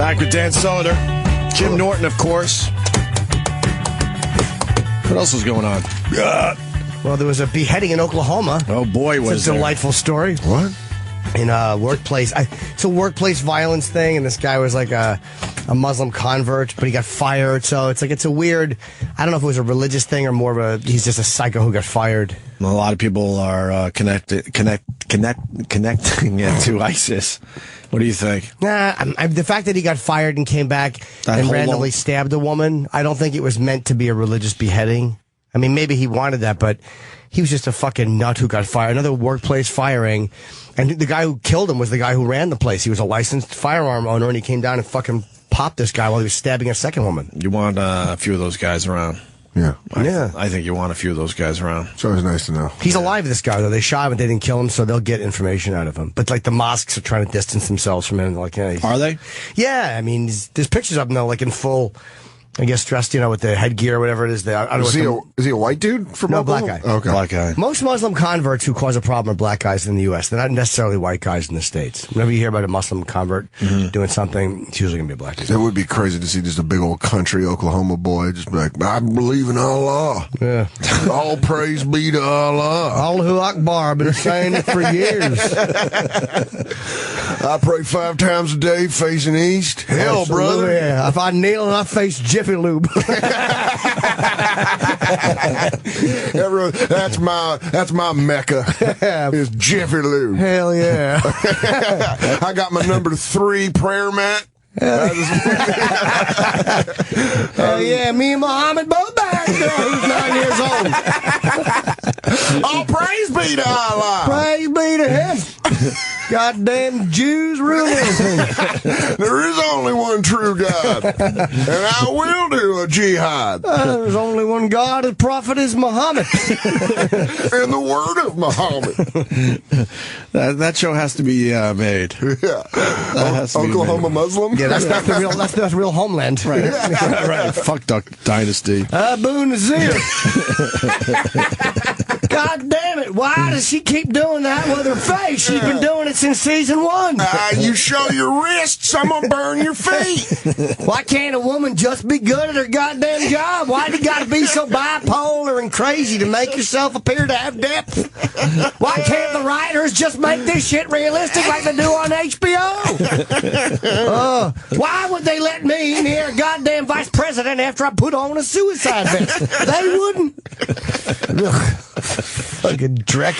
Back with Dan Soder. Jim Norton, of course. What else was going on? Well, there was a beheading in Oklahoma. Oh, boy, was it's a delightful story. What? In a workplace. It's a workplace violence thing, and this guy was like a Muslim convert, but he got fired. So it's a weird, I don't know if it was a religious thing or more of he's just a psycho who got fired. Well, a lot of people are connecting it to ISIS. What do you think? The fact that he got fired and came back and randomly stabbed a woman, I don't think it was meant to be a religious beheading. I mean, maybe he wanted that, but he was just a fucking nut who got fired. Another workplace firing. And the guy who killed him was the guy who ran the place. He was a licensed firearm owner, and he came down and fucking popped this guy while he was stabbing a second woman. You want a few of those guys around. Yeah. I think you want a few of those guys around. It's always nice to know. He's alive, this guy, though. They shot him, but they didn't kill him, so they'll get information out of him. But, like, the mosques are trying to distance themselves from him. Like, yeah, are they? Yeah, I mean, there's pictures of him, though, like, in full, I guess, dressed, with the headgear or whatever it is. Is he a white dude from Oklahoma? Black guy. Okay. Black guy. Most Muslim converts who cause a problem are black guys in the U.S. They're not necessarily white guys in the States. Whenever you hear about a Muslim convert doing something, it's usually going to be a black dude. It would be crazy to see just a big old country Oklahoma boy just be like, I believe in Allah. Yeah. All praise be to Allah. Allahu Akbar. I've been saying it for years. I pray 5 times a day facing east. Hell, brother. Yeah. If I kneel and I face Jiffy Lube. Everyone, that's my Mecca. Is Jiffy Lube. Hell yeah. I got my number 3 prayer mat. Hell yeah, me and Muhammad both back there. Who's 9 years old. All praise be to Allah. Praise be to him. Goddamn Jews ruin everything. There is only one true God, and I will do a jihad. There's only one God, his prophet is Muhammad. And the word of Muhammad. That show has to be made. Yeah. Oklahoma Muslim? Yeah, that's not the real Homeland. Right. Right. Fuck Duck Dynasty. Abu Nazir. God damn it. Why does she keep doing that with her face? She's been doing it since season 1. You show your wrists, I'm going to burn your feet. Why can't a woman just be good at her goddamn job? Why do you got to be so bipolar and crazy to make yourself appear to have depth? Why can't the writers just make this shit realistic like they do on HBO? Why would they let me near a goddamn vice president after I put on a suicide vest? They wouldn't. Fucking dreck.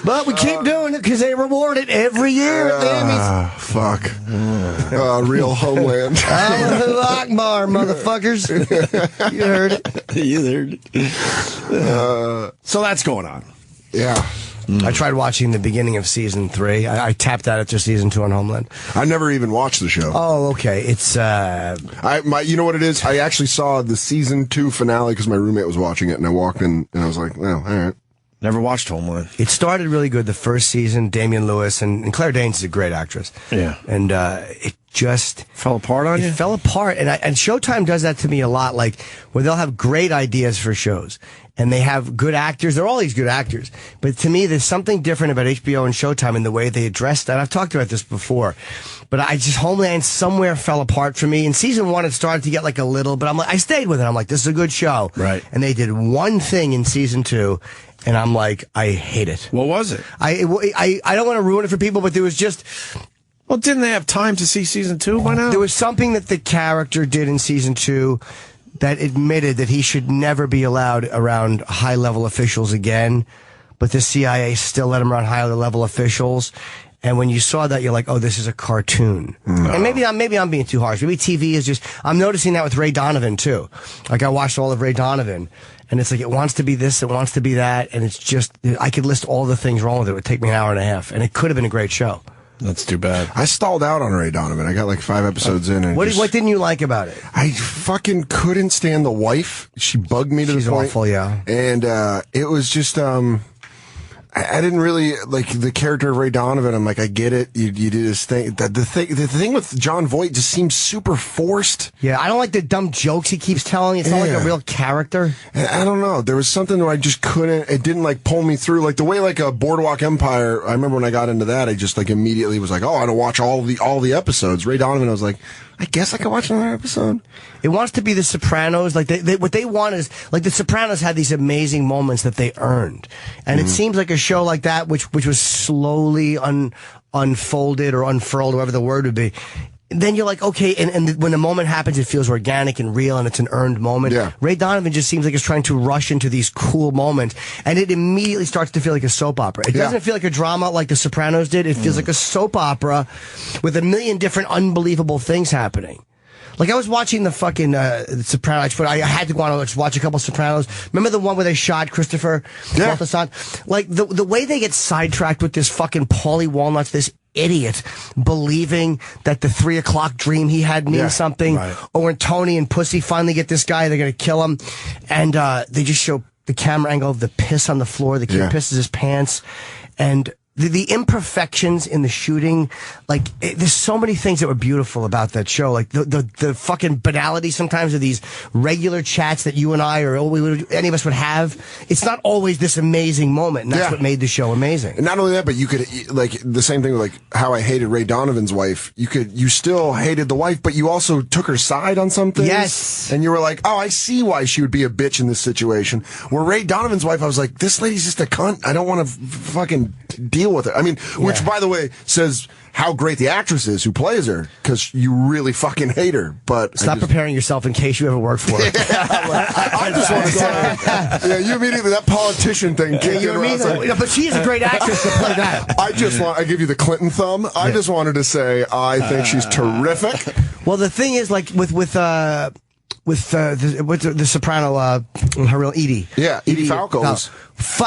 But we keep doing it because they reward it every year at the Emmys. Fuck. Real Homeland. Allahu Akbar, motherfuckers. You heard it. You heard it. So that's going on. Yeah. I tried watching the beginning of season 3. I tapped out after season 2 on Homeland. I never even watched the show. Oh, okay. It's you know what it is? I actually saw the season 2 finale because my roommate was watching it, and I walked in and I was like, "Oh, all right." Never watched Homeland. It started really good the first season. Damian Lewis and Claire Danes is a great actress. Yeah, and it just fell apart on you. It fell apart, and Showtime does that to me a lot. Like where they'll have great ideas for shows, and they have good actors. They're all these good actors, but to me, there's something different about HBO and Showtime in the way they address that. I've talked about this before, but Homeland somewhere fell apart for me. In season 1, it started to get like a little, but I stayed with it. I'm like, this is a good show, right? And they did one thing in season 2. And I'm like, I hate it. What was it? I don't want to ruin it for people, but there was just... Well, didn't they have time to see season 2 by now? There was something that the character did in season 2 that admitted that he should never be allowed around high-level officials again, but the CIA still let him around high-level officials. And when you saw that, you're like, oh, this is a cartoon. No. And maybe I'm being too harsh. Maybe TV is just... I'm noticing that with Ray Donovan, too. Like, I watched all of Ray Donovan, and it's like, it wants to be this, it wants to be that, and it's just... I could list all the things wrong with it. It would take me an hour and a half, and it could have been a great show. That's too bad. I stalled out on Ray Donovan. I got like 5 episodes in. And what didn't you like about it? I fucking couldn't stand the wife. She bugged me to the point. She's awful, yeah. And it was just... I didn't really like the character of Ray Donovan. I'm like, I get it. You do this thing. The thing with John Voight just seems super forced. Yeah, I don't like the dumb jokes he keeps telling. It's not like a real character. I don't know. There was something where I just couldn't. It didn't like pull me through. Like the way like a Boardwalk Empire. I remember when I got into that, I just like immediately was like, oh, I don't watch all the episodes. Ray Donovan, I was like, I guess I could watch another episode. It wants to be The Sopranos. Like what they want is like The Sopranos had these amazing moments that they earned, and it seems like a show like that, which was slowly unfolded or unfurled, whatever the word would be. Then you're like, okay, and when the moment happens, it feels organic and real, and it's an earned moment. Yeah. Ray Donovan just seems like it's trying to rush into these cool moments, and it immediately starts to feel like a soap opera. It doesn't feel like a drama like The Sopranos did. It feels like a soap opera with a million different unbelievable things happening. Like, I was watching the fucking Sopranos, but I had to go on and watch a couple of Sopranos. Remember the one where they shot Christopher Moltisanti? Like, the way they get sidetracked with this fucking Paulie Walnuts, this idiot, believing that the 3 o'clock dream he had means something. Right. Or when Tony and Pussy finally get this guy, they're going to kill him. And they just show the camera angle of the piss on the floor. The kid pisses his pants. And the imperfections in the shooting, like, there's so many things that were beautiful about that show. Like, the fucking banality sometimes of these regular chats that you and I or any of us would have. It's not always this amazing moment, and that's what made the show amazing. And not only that, but you could, like, the same thing with, like, how I hated Ray Donovan's wife. You still hated the wife, but you also took her side on something. Yes. And you were like, oh, I see why she would be a bitch in this situation. Where Ray Donovan's wife, I was like, this lady's just a cunt. I don't want to fucking deal with it. I mean, which, by the way, says how great the actress is who plays her, because you really fucking hate her. But stop preparing yourself in case you ever work for her. I just want to say, you immediately, that politician thing kicked in. But she is a great actress to play that. I give you the Clinton thumb. I just wanted to say, I think she's terrific. Well, the thing is, like, with the Soprano, her real Edie. Yeah, Edie Falco's.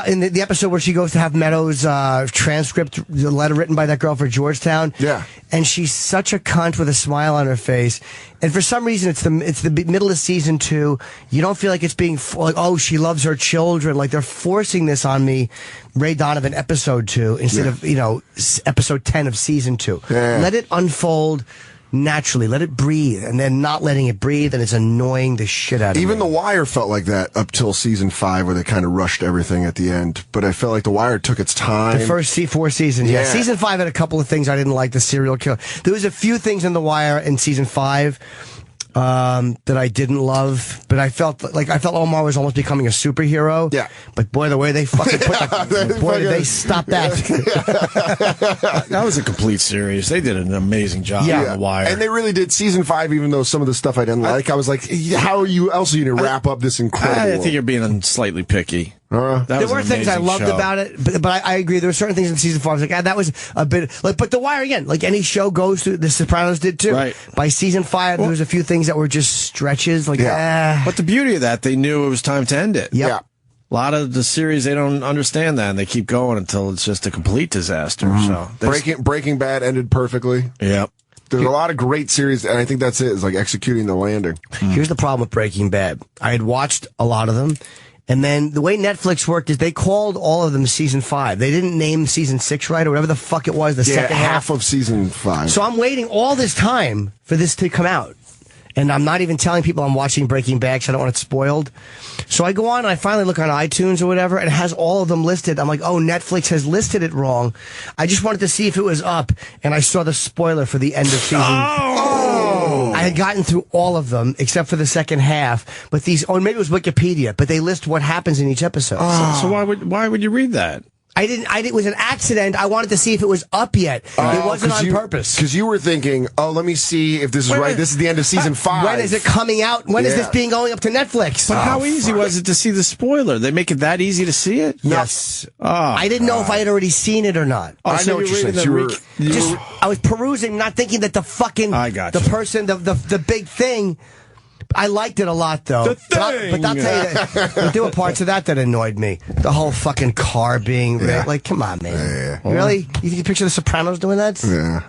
In the episode where she goes to have Meadows' transcript, the letter written by that girl for Georgetown. Yeah. And she's such a cunt with a smile on her face. And for some reason, it's the middle of season 2. You don't feel like it's being, like, oh, she loves her children. Like, they're forcing this on me, Ray Donovan episode 2, instead of, episode 10 of season 2. Yeah. Let it unfold naturally. Let it breathe, and then not letting it breathe, and it's annoying the shit out of me. Even The Wire felt like that up till season 5, where they kind of rushed everything at the end. But I felt like The Wire took its time. The first 4 seasons, yeah. Season 5 had a couple of things I didn't like. The serial killer. There was a few things in The Wire in season 5 that I didn't love, but I felt Omar was almost becoming a superhero. Yeah. But boy, the way they fucking put that, boy, did they stop that. That was a complete series. They did an amazing job on The Wire. And they really did. Season 5, even though some of the stuff I didn't like, I was like, how are you else are you going to wrap up this incredible? I think you're being slightly picky. There were things I loved about it, but I agree. There were certain things in season 4 I was like, that was a bit like. But The Wire, again, like any show goes through. The Sopranos did too. Right. By season 5, there was a few things that were just stretches. Like, But the beauty of that, they knew it was time to end it. Yep. Yeah. A lot of the series, they don't understand that, and they keep going until it's just a complete disaster. So Breaking Bad ended perfectly. Yep. There's a lot of great series, and I think that's it. Is like executing the landing. Here's the problem with Breaking Bad. I had watched a lot of them. And then the way Netflix worked is they called all of them season 5. They didn't name season 6 right, or whatever the fuck it was, the second half of season 5. So I'm waiting all this time for this to come out. And I'm not even telling people I'm watching Breaking Bad because I don't want it spoiled. So I go on and I finally look on iTunes or whatever, and it has all of them listed. I'm like, oh, Netflix has listed it wrong. I just wanted to see if it was up, and I saw the spoiler for the end of season. I had gotten through all of them except for the second half, but maybe it was Wikipedia, but they list what happens in each episode. So why would you read that? It was an accident. I wanted to see if it was up yet. It wasn't on purpose. Because you were thinking, let me see if this is right. This is the end of season 5. When is it coming out? When is this being going up to Netflix? But how easy was it to see the spoiler? They make it that easy to see it? Yes. I didn't know if I had already seen it or not. I know what you're saying. I was perusing, not thinking that the fucking, the person, the big thing. I liked it a lot, though. But I'll tell you, there were parts of that annoyed me. The whole fucking car being like, come on, man. Really? You think you picture The Sopranos doing that? Yeah.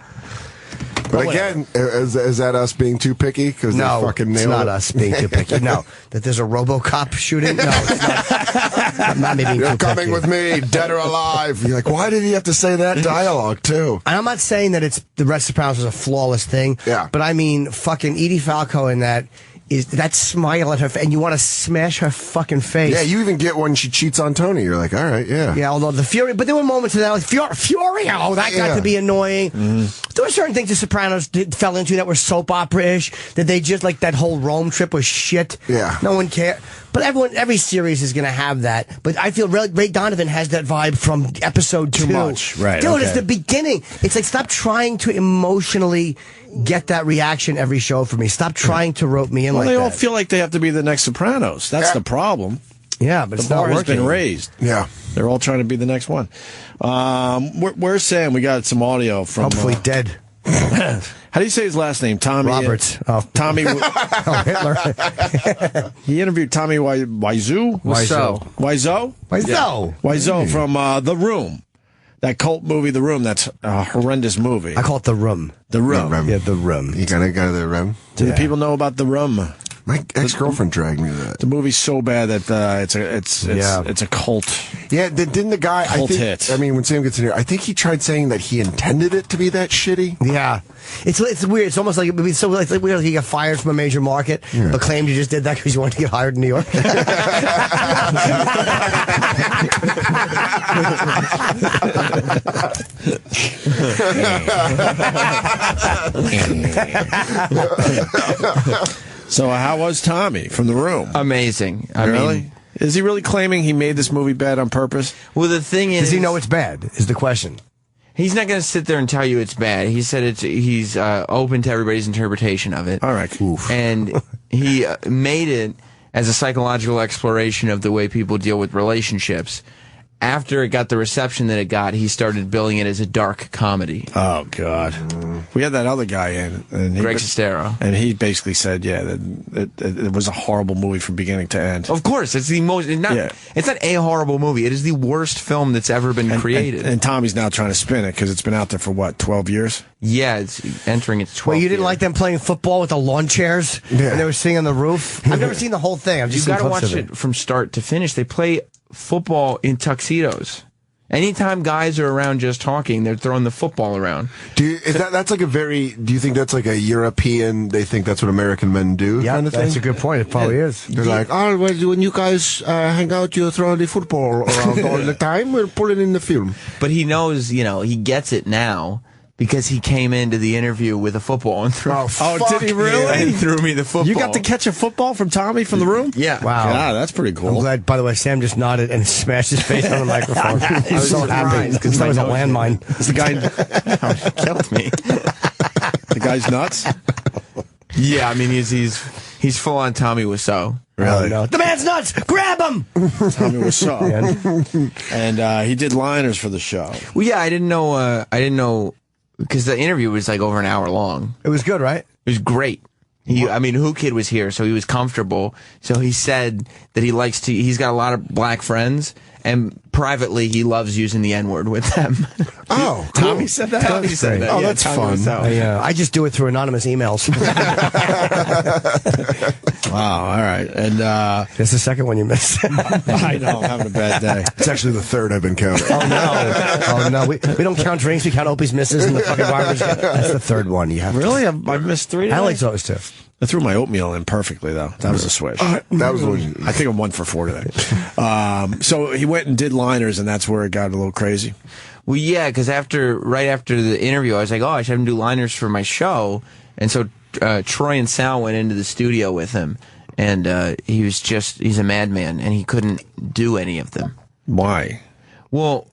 But again, is that us being too picky? Because no, they fucking nailed it's not it? us being too picky. No, that there's a RoboCop shooting. No, it's not me being You're too coming picky. with me, dead or alive. You're like, why did he have to say that dialogue too? And I'm not saying that it's the rest of Sopranos is a flawless thing. Yeah. But I mean, fucking Edie Falco in that is that smile at her and you want to smash her fucking face. Yeah, you even get when she cheats on Tony. You're like, all right, yeah. Yeah, although the Fury, but there were moments in that, like Furio, that got to be annoying. There were certain things the Sopranos fell into that were soap opera-ish, that they just, like, that whole Rome trip was shit. Yeah. No one cared. But every series is going to have that. But I feel Ray Donovan has that vibe from episode 2. Too much, right, Dude, okay. it's the beginning. It's like, stop trying to emotionally get that reaction every show for me. Stop trying to rope me in Well, like they that. all feel like they have to be the next Sopranos. That's the problem. Yeah, but The it's not bar has working. been raised. Yeah. They're all trying to be the next one. Where's Sam? We got some audio from... Hopefully dead. How do you say his last name? Tommy... Roberts. Tommy... Oh, Hitler. He interviewed Tommy Wiseau? Wiseau. Wiseau? Wiseau. Wiseau from The Room. That cult movie, The Room. That's a horrendous movie. I call it The Room. The Room. Yeah, The Room. You gotta go to the room. Do the people know about The Room? My ex-girlfriend dragged me to that. The movie's so bad that it's a cult. Yeah, didn't the guy? Cult I think. hit. I mean, when Sam gets in here, I think he tried saying that he intended it to be that shitty. Yeah, it's weird. It's almost like it's so like weird. Like he got fired from a major market, but claimed you just did that because you wanted to get hired in New York. So how was Tommy from The Room? Amazing. I Really? mean, Is he really claiming he made this movie bad on purpose? well, the thing is, Does he know it's bad? Is the question. he's not going to sit there and tell you it's bad. He said he's open to everybody's interpretation of it. All right. Oof. And he made it as a psychological exploration of the way people deal with relationships. After it got the reception that it got, he started billing it as a dark comedy. Oh, God. We had that other guy in. And Greg Sestero. And he basically said, yeah, that it was a horrible movie from beginning to end. Of course, it's the most. It's not a horrible movie. It is the worst film that's ever been created. And Tommy's now trying to spin it because it's been out there for, what, 12 years? Yeah, it's entering its 12th Well, you didn't year. like them playing football with the lawn chairs and they were sitting on the roof. I've never seen the whole thing. I've You just got to seen watch clips of it from start to finish. They play football in tuxedos. Anytime guys are around just talking, they're throwing the football around. That's like a very? Do you think that's like a European? They think that's what American men do. Yeah, kind of that's thing? a good point. It probably is. They're like, oh, well, when you guys hang out, you throw the football around all the time. We'll put it in the film. But he knows, he gets it now because he came into the interview with a football and threw. Did he really? And threw me the football. You got to catch a football from Tommy from The Room? Yeah. Wow. Yeah, that's pretty I'm cool. glad, by the way, Sam just nodded and smashed his face on the microphone. He's so happy surprised because that was a landmine. Is the guy killed me. the guy's nuts? Yeah, I mean he's full on Tommy Wiseau. Really? No. The man's nuts! Grab him! Tommy Wiseau. And he did liners for the show. Well, yeah, I didn't know because the interview was like over an hour long. It was good, right? It was great. Who Kid was here, so he was comfortable. So he said that he's got a lot of black friends, and privately he loves using the N-word with them. Oh, cool. Tommy said that? Tommy said that. Oh, yeah, that's Tommy fun. Wiseau. I just do it through anonymous emails. Wow, all right. And That's the second one you missed. I know, I'm having a bad day. It's actually the third I've been counting. Oh, no. We don't count drinks. We count Opie's misses and the fucking garbage. That's the third one. You have to. Really? I've missed 3 today? I like those too. I threw my oatmeal in perfectly, though. That was a switch. That was one. I think I'm 1 for 4 today. So he went and did liners, and that's where it got a little crazy. Well, yeah, because right after the interview, I was like, I should have him do liners for my show. And so Troy and Sal went into the studio with him, and he's a madman, and he couldn't do any of them. Why? Well,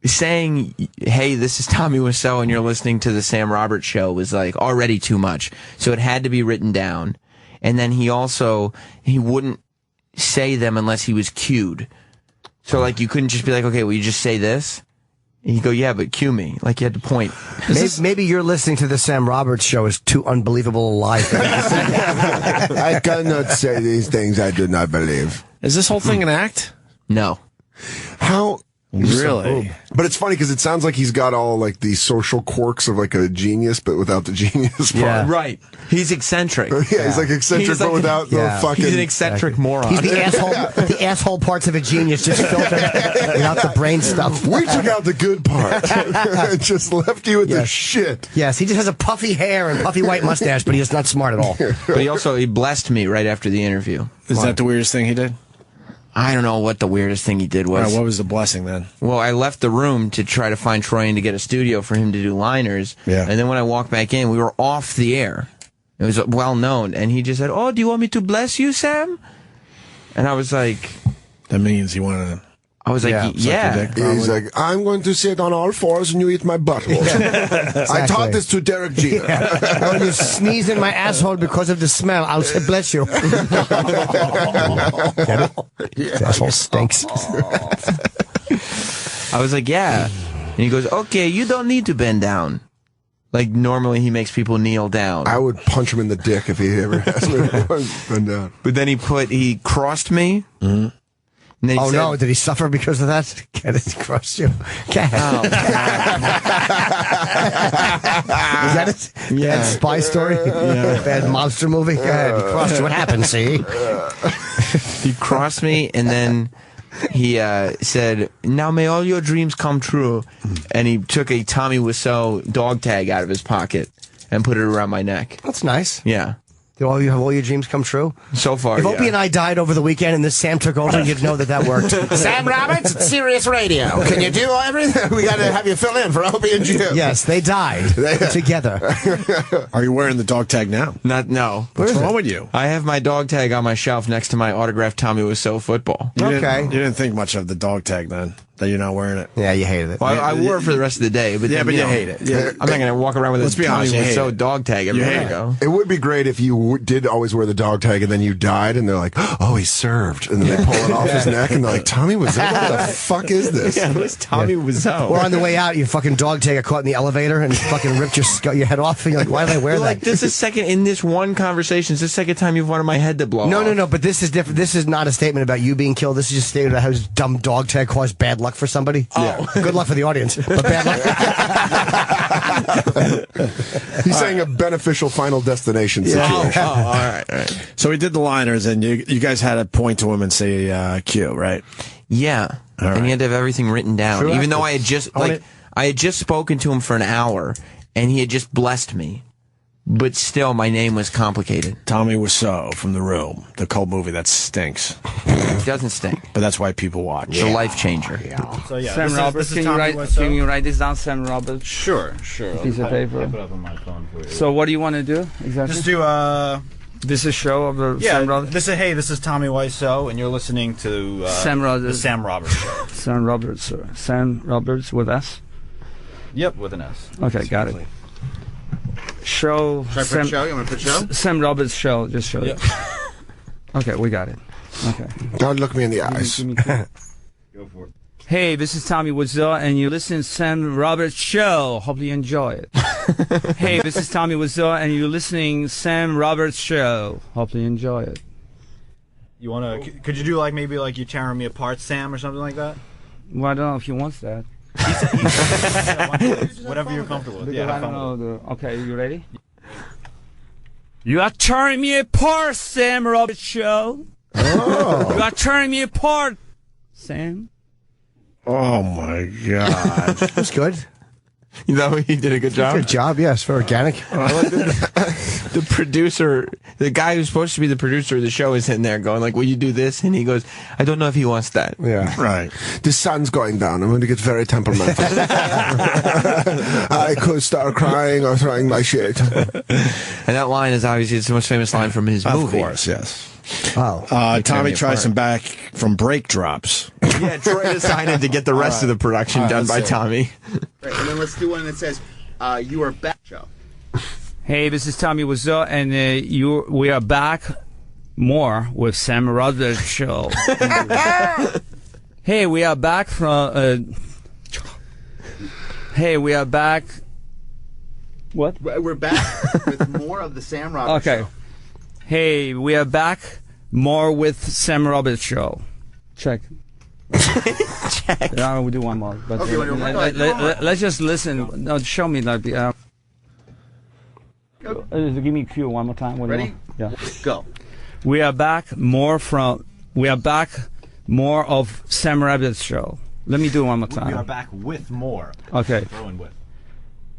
saying, hey, this is Tommy Wiseau and you're listening to the Sam Roberts show was like already too much. So it had to be written down. And then he wouldn't say them unless he was cued. So like you couldn't just be like, okay, will you just say this? And he'd go, yeah, but cue me. Like you had to point. Maybe you're listening to the Sam Roberts show is too unbelievable alive. I cannot say these things I do not believe. Is this whole thing an act? No. How Really? But it's funny because it sounds like he's got all like the social quirks of like a genius, but without the genius part. Yeah. Right. He's eccentric. Yeah, he's like eccentric, He's but like without the fucking. He's an eccentric moron. He's the asshole parts of a genius, just filtered without the brain stuff. We took out the good part. Just left you with the shit. Yes, he just has a puffy hair and puffy white mustache, but he is not smart at all. But he blessed me right after the interview. Is that the weirdest thing he did? I don't know what the weirdest thing he did was. All right, what was the blessing then? Well, I left the room to try to find Troy to get a studio for him to do liners. Yeah. And then when I walked back in, we were off the air. It was well known. And he just said, "Oh, do you want me to bless you, Sam?" And I was like... That means he wanted to... I was like, yeah. He's like, I'm going to sit on all fours and you eat my butthole. I taught this to Derek Jeter. And when you sneeze in my asshole because of the smell, I'll say bless you. Get it? This asshole stinks. I was like, yeah. And he goes, okay, you don't need to bend down. Like, normally he makes people kneel down. I would punch him in the dick if he ever asked me to bend down. But then he crossed me. Mm-hmm. And then he said, No, did he suffer because of that? Get it? Cross you? Get it? Oh, Is that it? Yeah. Bad spy story? Yeah. Bad monster movie? Go ahead. He crossed you. What happened, see? He crossed me, and then he said, now may all your dreams come true. And he took a Tommy Wiseau dog tag out of his pocket and put it around my neck. That's nice. Yeah. Do you have all your dreams come true? So far, If Opie and I died over the weekend and this Sam took over, you'd know that worked. Sam Roberts, it's Sirius Radio. Can you do everything? We got to have you fill in for Opie and Jim. Yes, they died together. Are you wearing the dog tag now? No. What's wrong with you? I have my dog tag on my shelf next to my autographed Tommy Wiseau football. You Okay. You didn't think much of the dog tag then, that you're not wearing it. Yeah, you hated it. Well, I wore it for the rest of the day, but Yeah, then, but you know, hate it. Yeah. I'm not going to walk around with Let's a be Tommy honest, you hate Wiseau it. dog tag You everywhere hate I go. It would be great if you did always wear the dog tag and then you died and they're like, oh, he served. And then they pull it off his neck and they're like, Tommy Wiseau, what the fuck is this? Yeah, it was Tommy Wiseau. Or on the way out, your fucking dog tag got caught in the elevator and fucking ripped your head off. And you're like, why did I wear You're that? like, this is in this one conversation, it's the second time you've wanted my head to blow off. No, but this is different. This is not a statement about you being killed. This is just a statement about how his dumb dog tag caused bad luck for somebody. Oh. Good luck for the audience, but bad luck. He's saying a beneficial final destination situation. all right. So he did the liners, and you guys had to point to him and say Q, right? Yeah. right. And he had to have everything written down. True Even though actor. I had just spoken to him for an hour, and he had just blessed me. But still, my name was complicated. Tommy Wiseau from The Room, the cult movie that stinks. It doesn't stink. But that's why people watch. It's a life changer. So yeah, Sam Roberts, can you write this down, Sam Roberts? Sure. Piece of paper. Type it up on my phone for you. So what do you want to do exactly? Just do This is a show of the Sam Roberts? this is Tommy Wiseau, and you're listening to Sam Roberts. the Sam Roberts Show. Sam Roberts, sir. Sam Roberts with S? Yep, with an S. Okay, got it. Show. Should I put show? You want to put show? Sam Roberts show. Just show it. Okay, we got it. Okay. Don't look me in the eyes. Give me two. Go for it. Hey, this is Tommy Wiseau, and you listen to Sam Roberts Show. Hope you enjoy it. Hey, this is Tommy Wiseau, and you're listening Sam Roberts Show. Hope you enjoy it. You want to? Could you do maybe you tearing me apart, Sam, or something like that? Well, I don't know if he wants that. Whatever you're comfortable with. Because Yeah, I don't know. Okay, you ready? You are tearing me apart, Sam Roberts Show. Oh. You are tearing me apart, Sam. Oh, my God. That's good. You know, he did a good job. Good job, yes, for organic. The producer, the guy who's supposed to be the producer of the show is in there going will you do this? And he goes, I don't know if he wants that. Yeah. Right. The sun's going down. I'm going to get very temperamental. I could start crying or throwing my shit. And that line is obviously it's the most famous line from his movie. Of course, yes. Wow. Tommy me tries apart. him back from break drops. Yeah, Troy decided to get the rest of the production done by Tommy. Right, and then let's do one that says, you are back, show. Hey, this is Tommy Wiseau, and we are back more with Sam Roberts Show. Hey, we are back from. Hey, we are back. What? We're back with more of the Sam Roberts Okay. Show. Hey, we are back more with Sam Roberts Show. Check. check. Yeah, we'll do one more. But Okay, let's just listen. No, show me like the. Give me cue one more time. Ready? Yeah. Go. We are back more of Sam Rabbit's show. Let me do it one more time. We are back with more. Okay. Throw in with.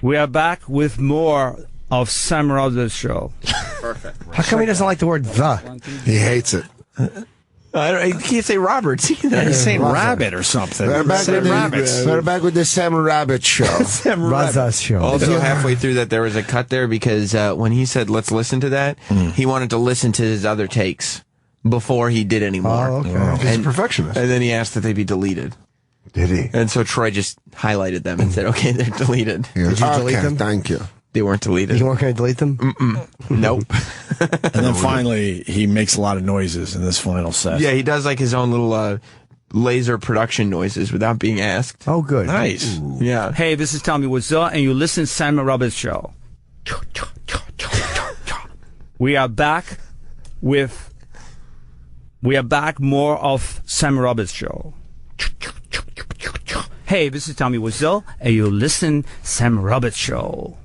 We are back with more of Sam Rabbit's show. Perfect. How come he doesn't like the word the? He hates it. I can't say Roberts either. He's saying rabbit or something. We're back, Saying rabbits. we're back with the Sam Rabbit show. Raza's show. Also, halfway through that, there was a cut there because when he said, let's listen to that, he wanted to listen to his other takes before he did any more. Oh, okay. He's a perfectionist. And then he asked that they be deleted. Did he? And so Troy just highlighted them and said, okay, they're deleted. Did you delete them? Thank you. They weren't deleted. You weren't going to delete them? Nope. And then finally, he makes a lot of noises in this final set. Yeah, he does like his own little laser production noises without being asked. Oh, good. Nice. Yeah. Hey, this is Tommy Wiseau, and you listen to Sam Roberts show. We are back more of Sam Roberts show. Hey, this is Tommy Wiseau, and you listen Sam Roberts show.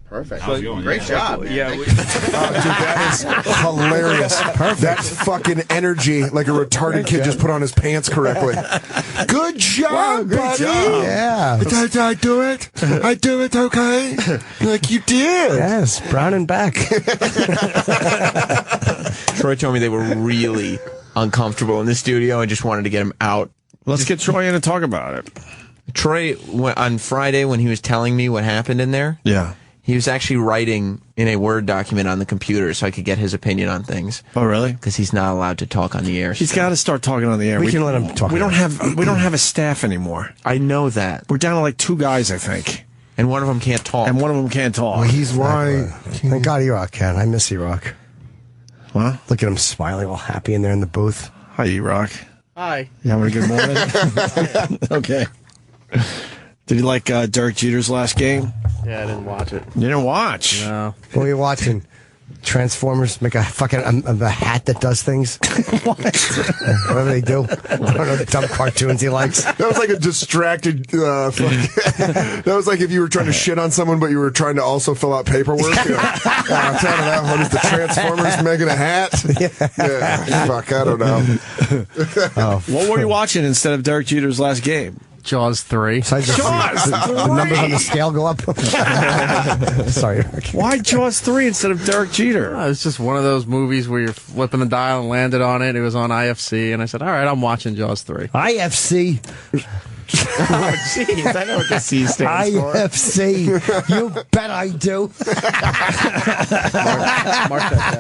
Perfect. Great job. Man. Yeah. Oh, dude, that is hilarious. Perfect. That's fucking energy, like a retarded kid just put on his pants correctly. Good job, buddy. Yeah. Did I do it? I do it, okay? Like you did. Yes, brown and back. Troy told me they were really uncomfortable in the studio and just wanted to get him out. Let's get Troy in and talk about it. Troy, on Friday, when he was telling me what happened in there, Yeah. he was actually writing in a Word document on the computer so I could get his opinion on things. Oh, really? Because he's not allowed to talk on the air. He's got to start talking on the air. We can let him talk. We don't have a staff anymore. I know that. We're down to like 2 guys, I think, And one of them can't talk. and one of them can't talk. Well, he's right. Thank God E-Rock can. I miss E-Rock. What? Look at him smiling all happy in there in the booth. Hi, E-Rock. Hi. You having a good morning? Okay. Did you like Derek Jeter's last game? Yeah, I didn't watch it. You didn't watch? No. What are you watching? Transformers make a fucking a hat that does things. Whatever they do. I don't know the dumb cartoons he likes. That was like a distracted. That was like if you were trying to shit on someone, but you were trying to also fill out paperwork. You're like, I'm trying to know what is the Transformers making a hat? Yeah. Fuck, I don't know. What were you watching instead of Derek Jeter's last game? Jaws 3. So I just the numbers on the scale go up. Sorry, Rick. Why Jaws 3 instead of Derek Jeter? It's just one of those movies where you're flipping the dial and landed on it. It was on IFC, and I said, all right, I'm watching Jaws 3. IFC. Oh, jeez, I know what the C stands for. IFC. You bet I do. Mark that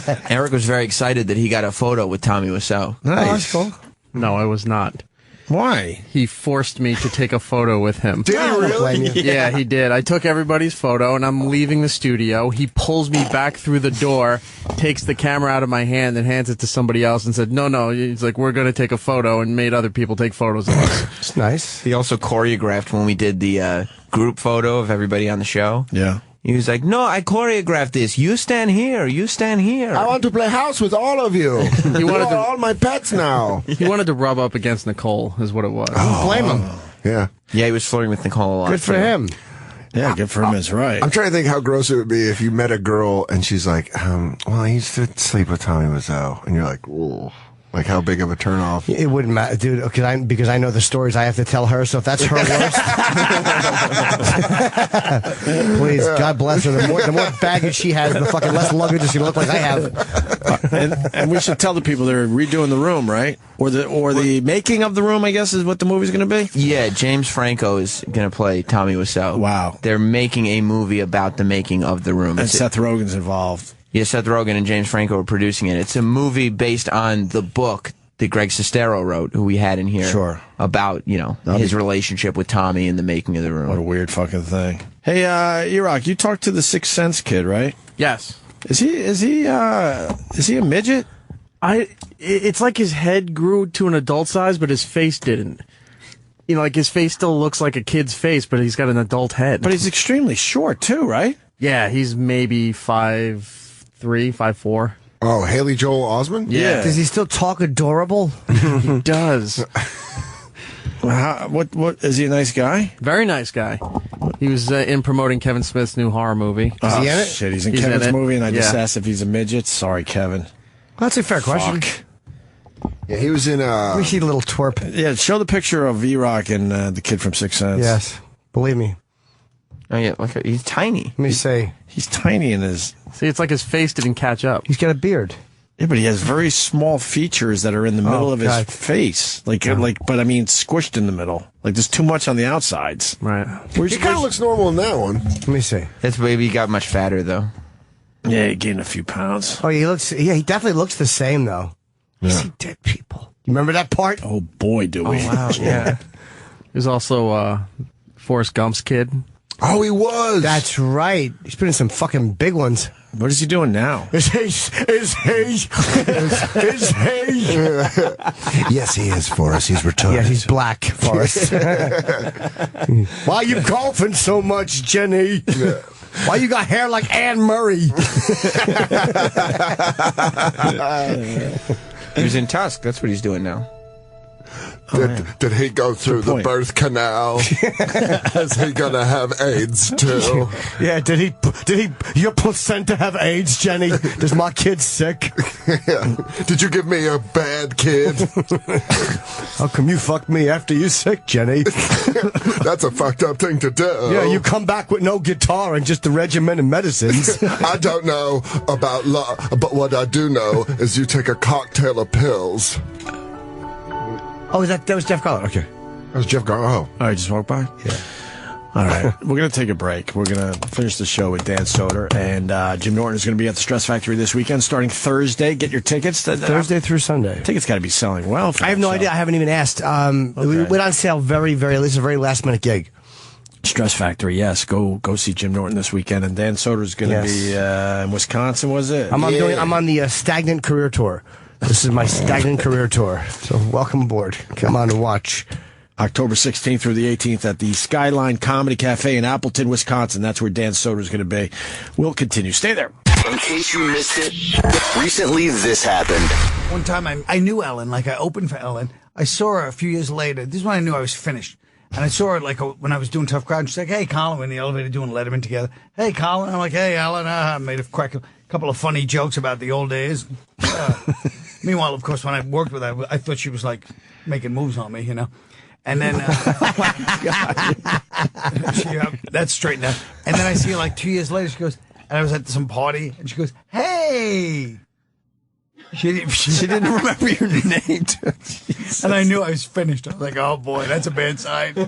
down. Eric was very excited that he got a photo with Tommy Wiseau. Nice. Cool. No, I was not. Why? He forced me to take a photo with him. Did he really? Yeah, he did. I took everybody's photo, and I'm leaving the studio. He pulls me back through the door, takes the camera out of my hand, and hands it to somebody else and said, no. He's like, we're going to take a photo, and made other people take photos of us. It's nice. He also choreographed when we did the group photo of everybody on the show. Yeah. He was like, no, I choreographed this. You stand here. You stand here. I want to play house with all of you. You wanted are to- all my pets now. He wanted to rub up against Nicole, is what it was. Blame him. Yeah. Yeah, he was flirting with Nicole a lot. Good for too. him. Yeah, good for him. It's right. I'm trying to think how gross it would be if you met a girl and she's like, well, I used to sleep with Tommy Wiseau. And you're like, whoa. Like, how big of a turnoff? It wouldn't matter, dude, because I know the stories I have to tell her, so if that's her worst. Please, God bless her. The more baggage she has, the fucking less luggage she's going to look like I have. And we should tell the people they're redoing the room, right? Or the making of the room, I guess, is what the movie's going to be. Yeah, James Franco is going to play Tommy Wiseau. Wow. They're making a movie about the making of the room. And Seth Rogen's involved. Yeah, Seth Rogen and James Franco are producing it. It's a movie based on the book that Greg Sestero wrote, who we had in here. Sure. About, his relationship with Tommy and the making of the room. What a weird fucking thing. Hey, E-Rock, you talked to the Sixth Sense kid, right? Yes. Is he a midget? It's like his head grew to an adult size, but his face didn't. Like his face still looks like a kid's face, but he's got an adult head. But he's extremely short, too, right? Yeah, he's maybe 5'3", 5'4". Oh, Haley Joel Osment? Yeah. Does he still talk adorable? He does. What is he a nice guy? Very nice guy. He was in promoting Kevin Smith's new horror movie. Oh, he in it? shit, he's in He's in Kevin's it. movie, and I just Yeah. asked if he's a midget. Sorry, Kevin. That's a fair question. Fuck. Yeah, he was in. We see a little twerp. Yeah, show the picture of V-Rock and the kid from Sixth Sense. Yes, believe me. Oh yeah, look, he's tiny. Let me say, He's tiny in his... See, it's like his face didn't catch up. he's got a beard. Yeah, but he has very small features that are in the middle of his God. face. But I mean, squished in the middle. Like, there's too much on the outsides. Right. He kind of looks normal in that one. Let me see. That's baby got much fatter though. Yeah, he gained a few pounds. Oh, he looks. Yeah, he definitely looks the same though. You see dead people. You remember that part? Oh, boy, do we. Wow, yeah. There's also Forrest Gump's kid. Oh, he was. That's right. He's been in some fucking big ones. What is he doing now? Is he? Yes, he is, Forrest. He's retarded. Yeah, he's black, Forrest. Why you golfing so much, Jenny? Why you got hair like Anne Murray? He was in Tusk. That's what he's doing now. Did he go through the point. birth canal? Is he gonna have AIDS too? Yeah, did he? Your placenta have AIDS, Jenny? Does my kid sick? Did you give me a bad kid? How come you fucked me after you sick, Jenny? That's a fucked up thing to do. Yeah, you come back with no guitar and just a regimen of medicines. I don't know about love, but what I do know is you take a cocktail of pills. Oh, that was Jeff Garland. Okay. That was Jeff Garland. Oh. All right, just walk by? Yeah. All right. We're going to take a break. We're going to finish the show with Dan Soder. And Jim Norton is going to be at the Stress Factory this weekend starting Thursday. Get your tickets. Thursday through Sunday. Tickets got to be selling well. For I have no that idea. show. I haven't even asked. We Okay. went on sale this is a very last minute gig. Stress Factory, yes. Go see Jim Norton this weekend. And Dan Soder is going to be in Wisconsin, was it? I'm on the Stagnant Career Tour. This is my Stagnant Career Tour. So welcome aboard. Come on and watch. October 16th through the 18th at the Skyline Comedy Cafe in Appleton, Wisconsin. That's where Dan Soder is going to be. We'll continue. Stay there. In case you missed it, recently this happened. One time I knew Ellen, like I opened for Ellen. I saw her a few years later. This is when I knew I was finished. And I saw her like when I was doing Tough Crowd. She's like, "Hey, Colin," we're in the elevator doing Letterman together. "Hey, Colin." I'm like, "Hey, Ellen." I made a couple of funny jokes about the old days. Meanwhile, of course, when I worked with her, I thought she was like making moves on me, you know. And then that's straightened out. And then I see her like 2 years later. She goes, and I was at some party, and she goes, "Hey." She didn't remember your name. And I knew I was finished. I was like, "Oh boy, that's a bad sign." I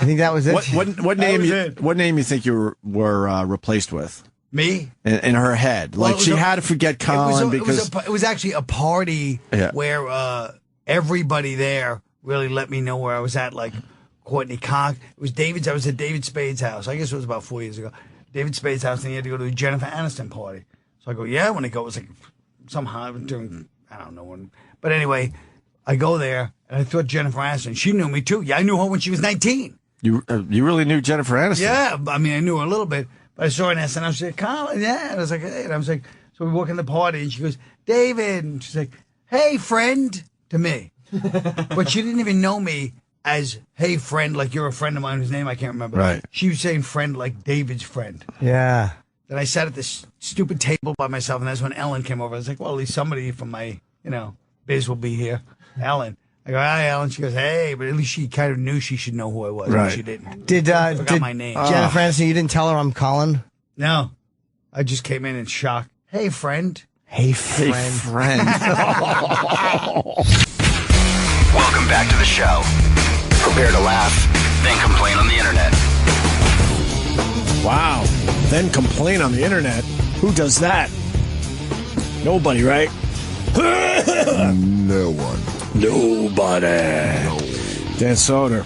think that was it. What name you think you were replaced with? Me? In her head. Well, Like she had to forget Colin because... it was actually a party where everybody there really let me know where I was at, like Courtney Cox. It was David's. I was at David Spade's house. I guess it was about 4 years ago. David Spade's house, and he had to go to a Jennifer Aniston party. So I go, yeah, when I go, it was like somehow during, I don't know when. But anyway, I go there, and I thought Jennifer Aniston, she knew me too. Yeah, I knew her when she was 19. You really knew Jennifer Aniston? Yeah, I mean, I knew her a little bit. But I saw her in SNL, and she said, "Colin," yeah. And I was like, "Hey." And I was like, so we walk in the party, and she goes, "David." And she's like, "Hey, friend," to me. But she didn't even know me as, "Hey, friend," like you're a friend of mine whose name I can't remember. Right. She was saying friend like David's friend. Yeah. Then I sat at this stupid table by myself, and that's when Ellen came over. I was like, well, at least somebody from my, biz will be here. Ellen. I go, "Hi, Ellen." She goes, "Hey," but at least she kind of knew she should know who I was. Right. But she didn't. Did forgot my name. Jennifer Aniston, you didn't tell her I'm Colin? No. I just came in shock. "Hey, friend." Hey, friend. Welcome back to the show. Prepare to laugh, then complain on the internet. Wow. Then complain on the internet. Who does that? Nobody, right? No one. Nobody. Dan Soder.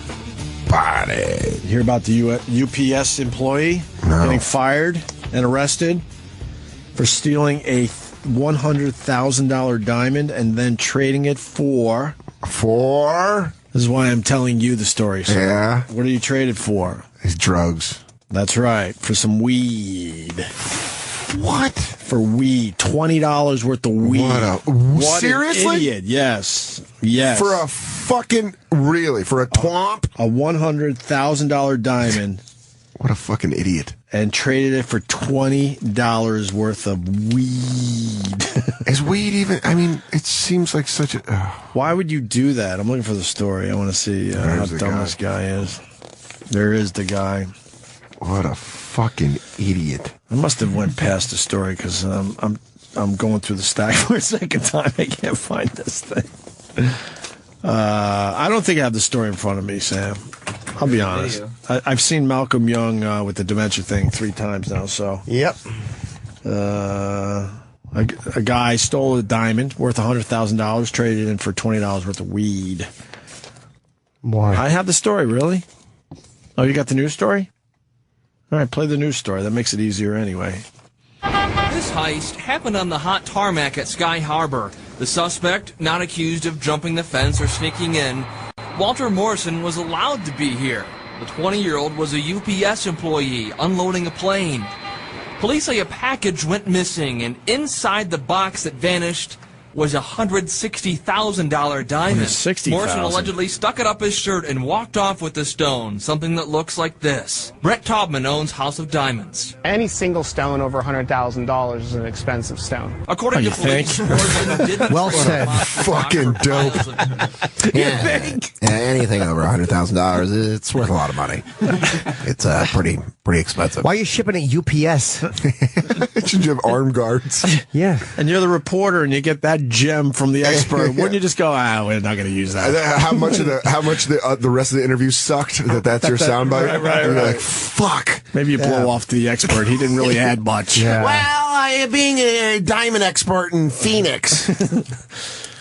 Body. You hear about the UPS employee getting fired and arrested for stealing a $100,000 diamond and then trading it for... This is why I'm telling you the story. So Yeah. what are you traded for? These drugs. That's right, for some weed. What? For weed. $20 worth of weed. What seriously? An idiot. Yes. Yes. For a fucking, really? For a twomp? A $100,000 diamond. What a fucking idiot. And traded it for $20 worth of weed. Is weed even, I mean, it seems like such a... Why would you do that? I'm looking for the story. I want to see how dumb this guy is. There is the guy. What a fucking idiot. I must have went past the story because I'm going through the stack for a second time. I can't find this thing. I don't think I have the story in front of me, Sam. I'll be honest. I've seen Malcolm Young with the dementia thing 3 times now. So Yep. A guy stole a diamond worth $100,000, traded it in for $20 worth of weed. Why? I have the story, really? Oh, you got the news story? All right, play the news story. That makes it easier anyway. This heist happened on the hot tarmac at Sky Harbor. The suspect, not accused of jumping the fence or sneaking in, Walter Morrison, was allowed to be here. The 20-year-old was a UPS employee unloading a plane. Police say a package went missing, and inside the box that vanished was a $160,000 diamond. $160,000. Morrison allegedly stuck it up his shirt and walked off with the stone, something that looks like this. Brett Taubman owns House of Diamonds. Any single stone over $100,000 is an expensive stone. According to police, Morrison didn't Well said. Fucking dope. Yeah, anything over $100,000, it's worth a lot of money. It's pretty expensive. Why are you shipping at UPS? Should you have armed guards? Yeah. And you're the reporter, and you get that gem from the expert. Wouldn't you just go, we're not going to use that? How much the rest of the interview sucked? That's your soundbite. Right. You're like, fuck. Maybe you blow off the expert. He didn't really add much. Yeah. Well, being a diamond expert in Phoenix.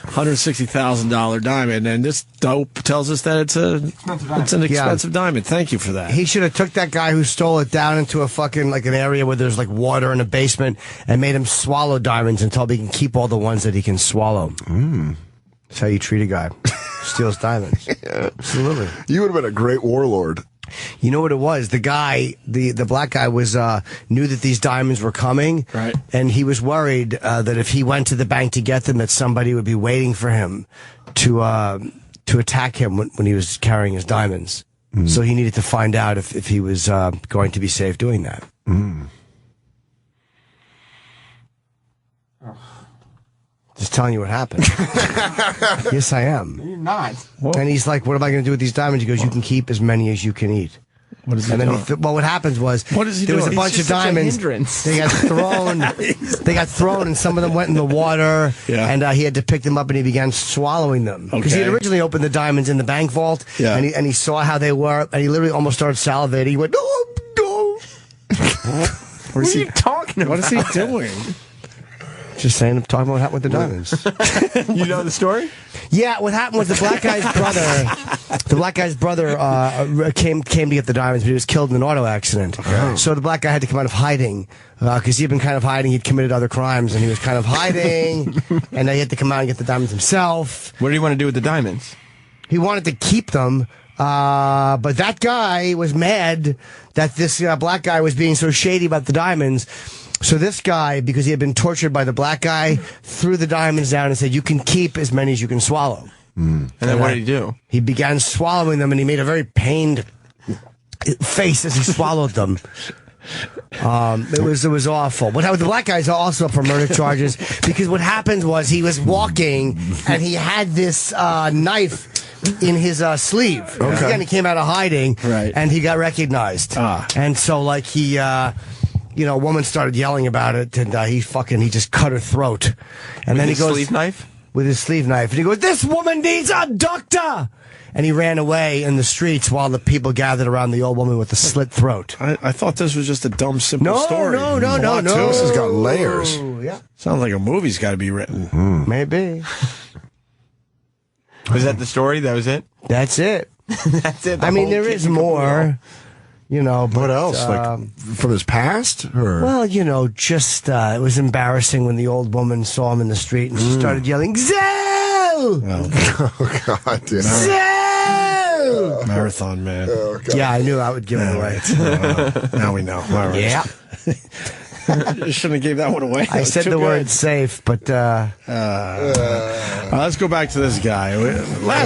$160,000 diamond, and this dope tells us that it's an expensive diamond. Thank you for that. He should have took that guy who stole it down into a fucking, like, an area where there's, like, water in a basement and made him swallow diamonds until he can keep all the ones that he can swallow. That's how you treat a guy. Steals diamonds. Yeah. Absolutely. You would have been a great warlord. You know what it was? The guy, the black guy, was knew that these diamonds were coming, right? And he was worried that if he went to the bank to get them, that somebody would be waiting for him to attack him when he was carrying his diamonds. So he needed to find out if he was going to be safe doing that. Just telling you what happened. Yes, I am. You're not. And he's like, what am I going to do with these diamonds? He goes, you can keep as many as you can eat. What is he and then doing? what happened was what is he there doing? was a bunch of diamonds. They got thrown. They got thrown, and some of them went in the water. Yeah. And he had to pick them up, and he began swallowing them because he had originally opened the diamonds in the bank vault. Yeah. And he saw how they were, and he literally almost started salivating. He went, no. What are you talking about? What is he doing? Just saying, I'm talking about what happened with the diamonds. You know the story? Yeah, what happened was the black guy's brother came to get the diamonds, but he was killed in an auto accident. Okay. So the black guy had to come out of hiding because he'd been kind of hiding. He'd committed other crimes, and he was kind of hiding. And he had to come out and get the diamonds himself. What did he want to do with the diamonds? He wanted to keep them. But that guy was mad that this black guy was being so shady about the diamonds. So this guy, because he had been tortured by the black guy, threw the diamonds down and said, you can keep as many as you can swallow. And then what did he do? He began swallowing them, and he made a very pained face as he swallowed them. It was awful. But the black guy's also up for murder charges because what happened was he was walking, and he had this knife in his sleeve. Okay. Again, he came out of hiding, right, and he got recognized. And so, like, he... a woman started yelling about it, and he just cut her throat. And then he goes... sleeve knife? With his sleeve knife. And he goes, this woman needs a doctor! And he ran away in the streets while the people gathered around the old woman with the slit throat. I thought this was just a dumb, simple story. No. This has got layers. Yeah. Sounds like a movie's got to be written. Maybe. Was that the story? That was it? That's it. That's it. I mean, there is more... but what else? Like from his past? Or? Well, just it was embarrassing when the old woman saw him in the street and she started yelling, Zell! Oh, God. Dude. Zell! Marathon Man. Oh, God. Yeah, I knew I would give it away. Now we know. All right. Yeah. You shouldn't have gave that one away. I said the word safe, but let's go back to this guy.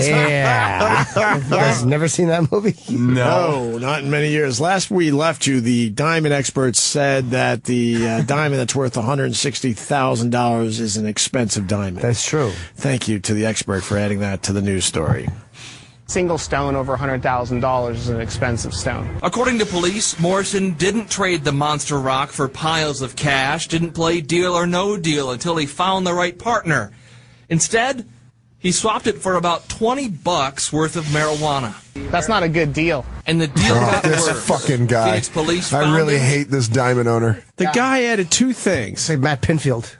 yeah. You guys never seen that movie? No, not in many years. Last we left you, the diamond experts said that the diamond that's worth $160,000 is an expensive diamond. That's true. Thank you to the expert for adding that to the news story. Single stone over $100,000 is an expensive stone. According to police, Morrison didn't trade the monster rock for piles of cash, didn't play deal or no deal until he found the right partner. Instead, he swapped it for about $20 worth of marijuana. That's not a good deal. And the deal got This worse. fucking guy. Phoenix police I found really him. hate this diamond owner. The guy added two things. Say Matt Pinfield.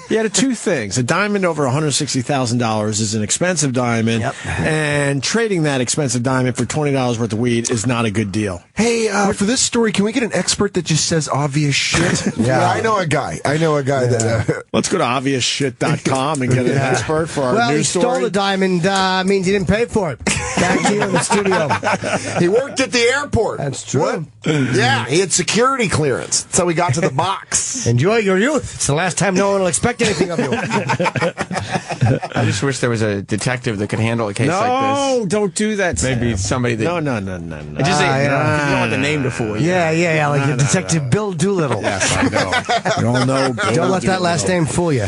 He added two things. A diamond over $160,000 is an expensive diamond, and trading that expensive diamond for $20 worth of weed is not a good deal. Hey, for this story, can we get an expert that just says obvious shit? Yeah. I know a guy that... Let's go to obviousshit.com and get an expert for our Well, he news stole story. the diamond, means he didn't pay for it. Back to you in the studio. He worked at the airport. That's true. What? Yeah, he had security clearance. That's how we got to the box. Enjoy your youth. It's the last time no one will expect anything of you. I just wish there was a detective that could handle a case like No, don't do that. Maybe Sam. somebody that... No. Just say, because you don't want the name to fool you. Yeah, like Detective Bill Dolittle. Yes, I know. You all know. Don't let that last name fool you.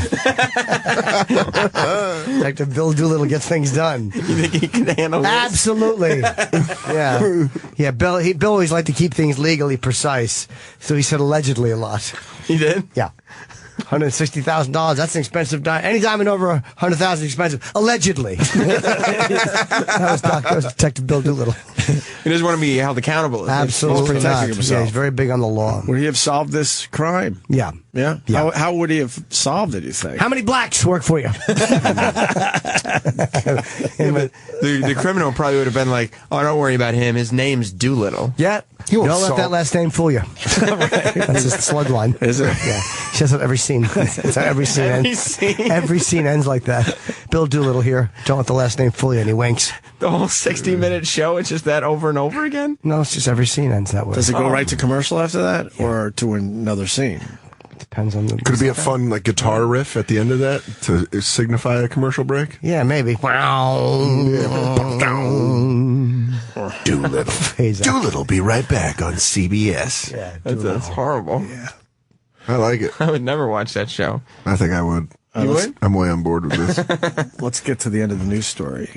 Detective Bill Dolittle gets things done. You think he can handle this? Absolutely. Yeah. Bill always liked to keep things legally precise, so he said allegedly a lot. He did? Yeah. $160,000. That's an expensive diamond. Any diamond over $100,000 is expensive. Allegedly. that was Detective Bill Dolittle. He doesn't want to be held accountable. Absolutely He's not. protecting himself. Yeah, he's very big on the law. Would he have solved this crime? Yeah. Yeah? Yeah. How would he have solved it, you think? How many blacks work for you? The criminal probably would have been like, oh, don't worry about him. His name's Doolittle. Yeah. Don't let that last name fool you. That's his slug line. Is it? Yeah. She says that every scene. That's how every scene ends. Every scene ends like that. Bill Doolittle here. Don't let the last name fool you. And he winks. The whole 60-minute show, it's just that over and over again? No, it's just every scene ends that way. Does it go right to commercial after that, or to another scene? Depends on the... Could it be a fun guitar riff at the end of that to signify a commercial break? Yeah, maybe. Doolittle be right back on CBS. Yeah, That's horrible. Yeah. I like it. I would never watch that show. I think I would. You would? I'm way on board with this. Let's get to the end of the news story.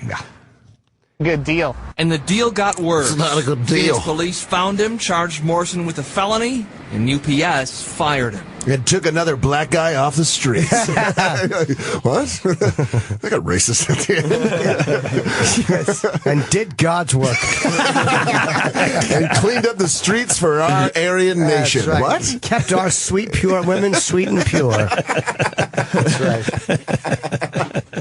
Good deal. And the deal got worse. It's not a good Phoenix deal. police found him, charged Morrison with a felony, and UPS fired him. It took another black guy off the streets. What? They got racist at the end. And did God's work. And cleaned up the streets for our Aryan nation. That's right. What? Kept our sweet, pure women sweet and pure. That's right.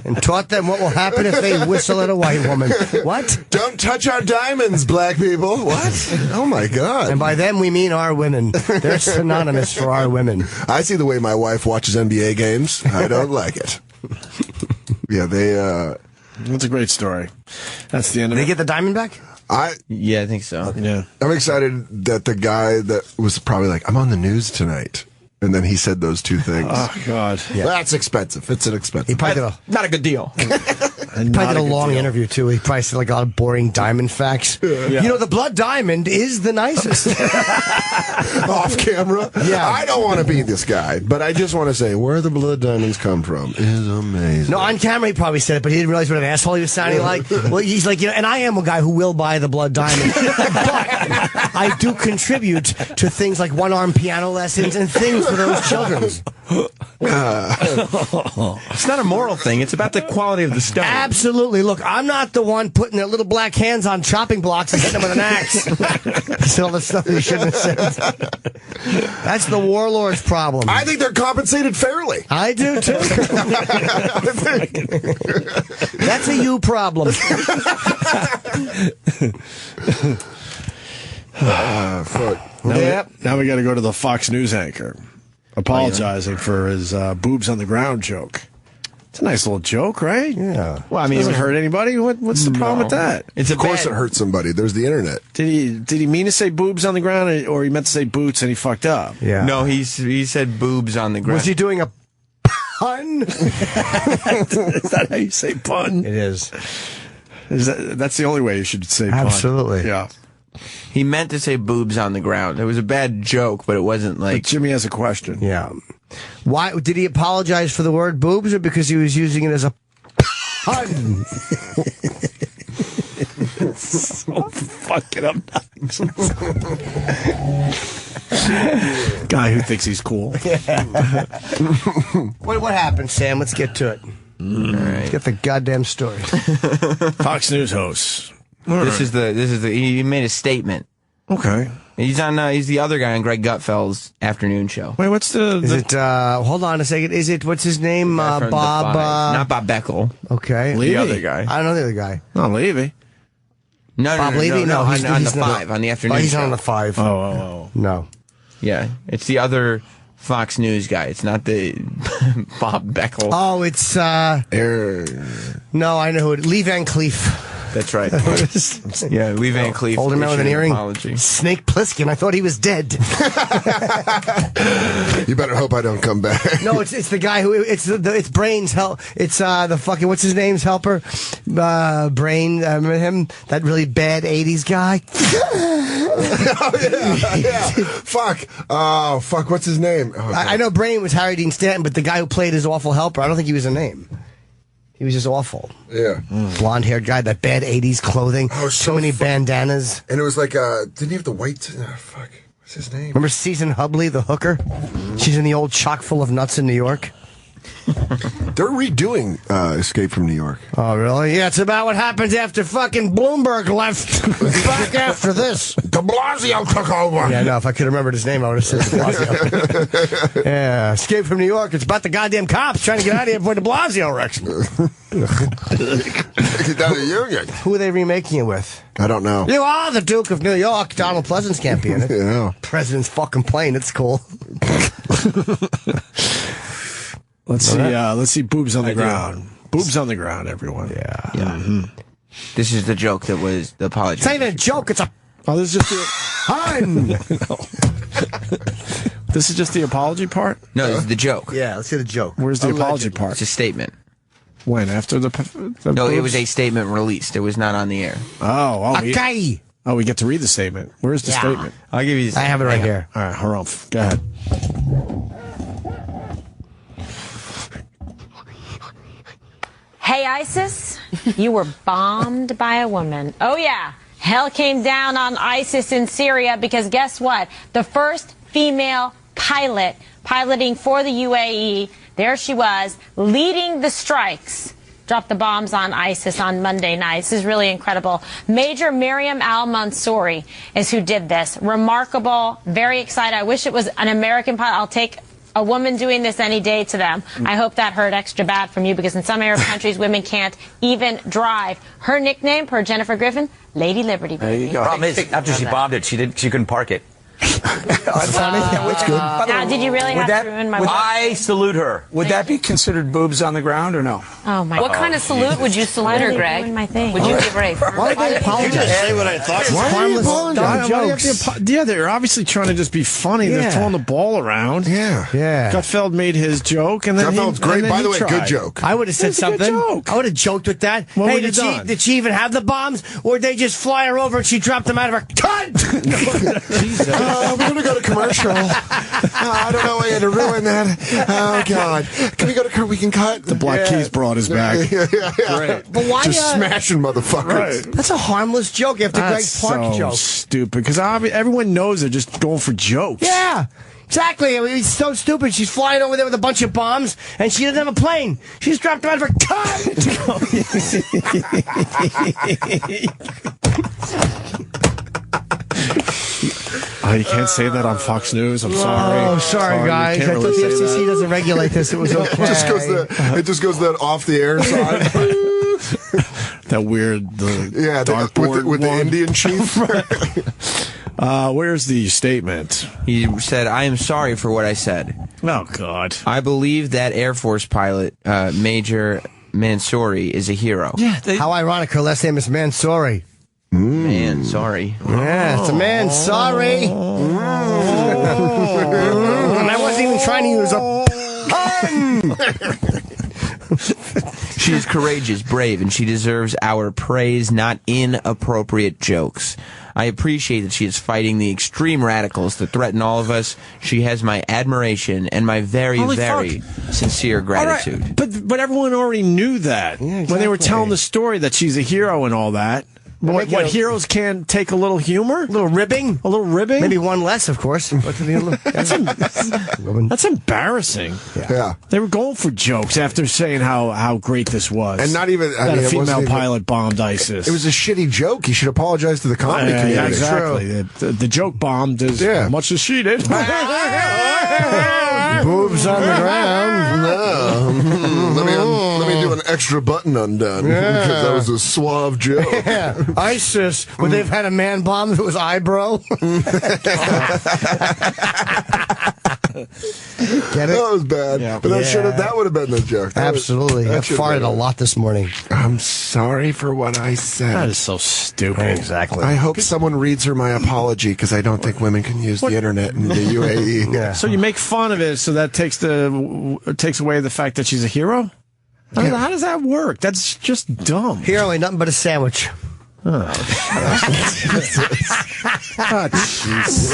And taught them what will happen if they whistle at a white woman. What? Don't touch our diamonds, black people. What? Oh, my God. And by them, we mean our women. They're synonymous for our women. I see the way my wife watches NBA games. I don't like it. Yeah, That's a great story. That's the end of Did it. they get the diamond back? Yeah, I think so. Yeah. I'm excited that the guy that was probably like, I'm on the news tonight. And then he said those two things. Oh, God. That's expensive. It's an expensive. He probably did Not a good deal. And probably did a good long deal. interview, too. He probably said like a lot of boring diamond facts. You know, the blood diamond is the nicest. Off camera. Yeah. I don't want to be this guy, but I just want to say where the blood diamonds come from is amazing. No, on camera he probably said it, but he didn't realize what an asshole he was sounding like. Well, he's like, and I am a guy who will buy the blood diamond. But I do contribute to things like one-arm piano lessons and things for those children. It's not a moral thing. It's about the quality of the stone. Absolutely. Look, I'm not the one putting their little black hands on chopping blocks and hitting them with an axe. That's all the stuff you shouldn't have said. That's the warlord's problem. I think they're compensated fairly. I do, too. That's a you problem. Fuck. Now we got to go to the Fox News anchor apologizing for his boobs on the ground joke. It's a nice little joke, right? Yeah. Well, I mean, doesn't hurt anybody. What's the problem with that? Of course it hurts somebody. There's the internet. Did he mean to say boobs on the ground, or he meant to say boots and he fucked up? Yeah. No, he said boobs on the ground. Was he doing a pun? Is that how you say pun? It is. That's the only way you should say pun. Absolutely. Yeah. He meant to say boobs on the ground. It was a bad joke, but it wasn't like... But Jimmy has a question. Yeah. Why did he apologize for the word boobs, or because he was using it as a pun? So fucking obnoxious. Guy who thinks he's cool. What happened, Sam? Let's get to it. All right. Let's get the goddamn story. Fox News host. This is the he made a statement. Okay. He's the other guy on Greg Gutfeld's afternoon show. Wait, what's Is it, hold on a second. Is it, what's his name? From the Bob, Five. Not Bob Beckel. okay. Levy? The other guy. I don't know the other guy. No, Levy. No, Bob Levy? No, on he's the not. Five, on the afternoon Oh, he's show. not on the 5. Oh. No. Yeah, it's the other Fox News guy. It's not the Bob Beckel. Oh, it's, no, I know who it, Lee Van Cleef. That's right. Yeah, Lee Van Cleef. Older man with an issued earring. Apology. Snake Plissken. I thought he was dead. You better hope I don't come back. No, it's the guy who it's Brain's help. It's the fucking what's his name's helper, Brain. Remember him? That really bad '80s guy. Yeah. Fuck. Oh, fuck. What's his name? Oh, I know Brain was Harry Dean Stanton, but the guy who played his awful helper, I don't think he was a name. He was just awful. Yeah. Blonde-haired guy, that bad '80s clothing, Oh, so too many bandanas. And it was like, didn't he have the white? Fuck. What's his name? Remember Susan Hubley, the hooker? She's in the old chock full of nuts in New York. They're redoing Escape from New York. Oh, really? Yeah, it's about what happens after fucking Bloomberg left. Back after this. De Blasio took over. Yeah, no, if I could remember his name, I would have said De Blasio. Yeah, Escape from New York. It's about the goddamn cops trying to get out of here before De Blasio wrecks. Get down to the Union. Who are they remaking it with? I don't know. You are the Duke of New York. Donald Pleasance can't be in it. Yeah. President's fucking plane. It's cool. Let's see boobs on the ground. Boobs on the ground, everyone. Yeah. Mm-hmm. This is the joke that was the apology. It's not even a joke. It's a Oh, this is just the pun. This is just the apology part? No, this is the joke. Yeah, let's get a joke. Where's the apology part? It's a statement. When? After the No, it boobs? was a statement released. It was not on the air. Okay. We get to read the statement. Where's the statement? I'll give you. I have it right here. All right, hold on. Go ahead. Hey, ISIS, you were bombed by a woman. Oh, yeah. Hell came down on ISIS in Syria because guess what? The first female pilot piloting for the UAE, there she was, leading the strikes. Dropped the bombs on ISIS on Monday night. This is really incredible. Major Miriam al-Mansouri is who did this. Remarkable, very excited. I wish it was an American pilot. I'll take a woman doing this any day to them. I hope that hurt extra bad from you because in some Arab countries, women can't even drive. Her nickname, per Jennifer Griffin, Lady Liberty. There you go. Problem is, after she bombed it, she couldn't park it. That's funny. That's good. Now, did you really have to ruin my I salute her. Would that be considered boobs on the ground or no? Oh, my What kind of salute would you salute her, Greg? My thing. Would you give her a Why did they apologize? Say what I thought. It's harmless dumb jokes. Yeah, they're obviously trying to just be funny. Yeah. They're throwing the ball around. Yeah. Yeah. Gutfeld made his joke, and then Gutfeld's great. By the way, good joke. I would have said It's a good something. joke. I would have joked with that. What Hey, would you done? did she even have the bombs, or did they just fly her over and she dropped them out of her cunt? We're going to go to commercial. I don't know. I had to ruin that. Oh, God. Can we go to we can cut? The Black Keys brought us back. Yeah. Great. But why? Just smashing motherfuckers. Right. That's a harmless joke after That's Greg Park so joke. stupid because everyone knows they're just going for jokes. Yeah. Exactly. I mean, it's so stupid. She's flying over there with a bunch of bombs, and she doesn't have a plane. She just dropped them out of her cunt. Oh, you can't say that on Fox News. I'm sorry. Oh, sorry, guys. You I can't thought really the say FCC that. doesn't regulate this. It was okay. It just goes that off the air side. That weird, Yeah, dartboard with the one. Indian chief. Where's the statement? He said, "I am sorry for what I said. Oh, God. I believe that Air Force pilot, Major Mansouri, is a hero." Yeah. How ironic. Her last name is Mansouri. Man, sorry. Yeah, it's a man. Sorry. And I wasn't even trying to use a pun. She is courageous, brave, and she deserves our praise, not inappropriate jokes. I appreciate that she is fighting the extreme radicals that threaten all of us. She has my admiration and my very, very sincere gratitude. All right, but everyone already knew that when they were telling the story that she's a hero and all that. What heroes can take a little humor? A little ribbing? A little ribbing? Maybe one less, of course. That's embarrassing. Yeah. They were going for jokes after saying how great this was. And not even... that a female pilot bombed ISIS. It was a shitty joke. You should apologize to the comedy community. Yeah, exactly. The joke bombed as much as she did. Boobs on the ground. No. Let me do an extra button undone. Because that was a suave joke. Yeah. ISIS, would they've had a man bomb that was eyebrow? Get it? That was bad. Yeah. But that would have been the joke. Absolutely. I farted a lot this morning. I'm sorry for what I said. That is so stupid. Exactly. I hope someone reads her my apology, because I don't think women can use the internet in the UAE. Yeah. So you make fun of it, so that takes away the fact that she's a hero? How does that work? That's just dumb. Hero ain't nothing but a sandwich. Oh, jeez.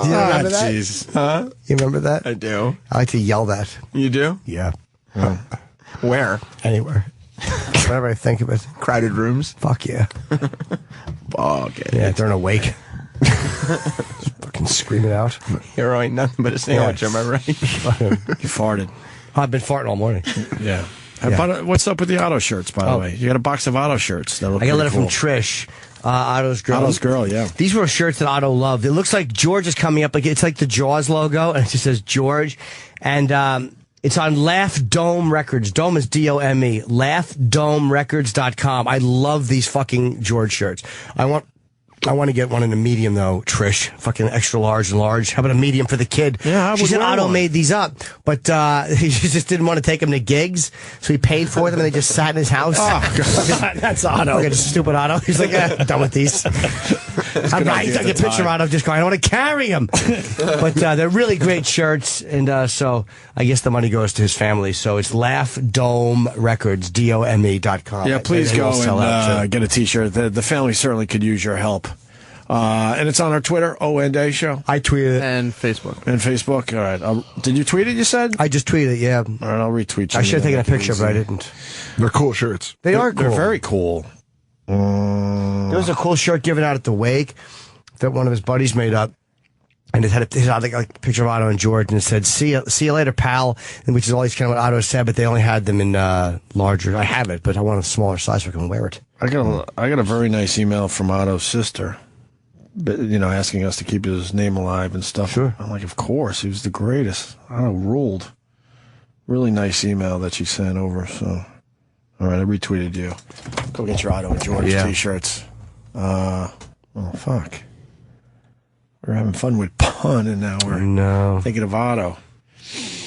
Do you remember that? Jeez. Huh? You remember that? I do. I like to yell that. You do? Yeah. Where? Anywhere. Whenever I think of it. Crowded rooms? Fuck yeah. Okay. Yeah, during a wake. Fucking screaming out. Hero ain't nothing but a sandwich, am I right? You farted. I've been farting all morning. Yeah. What's up with the Otto shirts, by the way? You got a box of Otto shirts. I got a letter from Trish, Otto's girl. Otto's girl, yeah. These were shirts that Otto loved. It looks like George is coming up. It's like the Jaws logo, and it just says George. And it's on Laugh Dome Records. Dome is D-O-M-E. LaughDomeRecords.com. I love these fucking George shirts. I want to get one in a medium, though, Trish. Fucking extra large and large. How about a medium for the kid? Yeah, she said Otto made these up, but he just didn't want to take them to gigs, so he paid for them, and they just sat in his house. Oh, God. That's Otto. Look at this stupid Otto. He's like, I'm done with these. I'm right. He's like a picture of Otto just going, I don't want to carry him. But they're really great shirts, and so I guess the money goes to his family. So it's Laugh Dome Records, DOME.com. Yeah, please go and get a T-shirt. The family certainly could use your help. And it's on our Twitter, O&A Show. I tweeted it. And Facebook. And Facebook. All right. Did you tweet it, you said? I just tweeted it, yeah. All right, I'll retweet you. I should have taken a picture, but I didn't. They're cool shirts. They are cool. They're very cool. There was a cool shirt given out at the wake that one of his buddies made up. And it had a picture of Otto and George, and it said, see you later, pal, which is always kind of what Otto said, but they only had them in larger. I have it, but I want a smaller size so I can wear it. I got a very nice email from Otto's sister, asking us to keep his name alive and stuff. Sure. I'm like, of course, he was the greatest. Otto ruled. Really nice email that she sent over, so. All right, I retweeted you. Go get your Otto and George T-shirts. Oh, fuck. We're having fun with pun, and now we're thinking of Otto.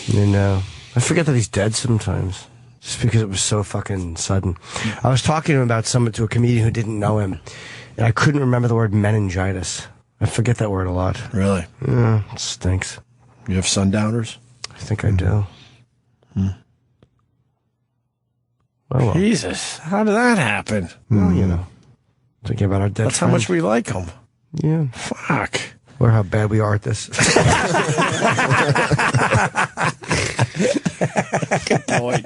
I forget that he's dead sometimes, just because it was so fucking sudden. I was talking to him about to a comedian who didn't know him, and I couldn't remember the word meningitis. I forget that word a lot. Really? Yeah, it stinks. You have sundowners? I think I do. Oh, well. Jesus, how did that happen? Well, thinking about our dead That's how much we like them. Yeah. Fuck. Or how bad we are at this. Good point.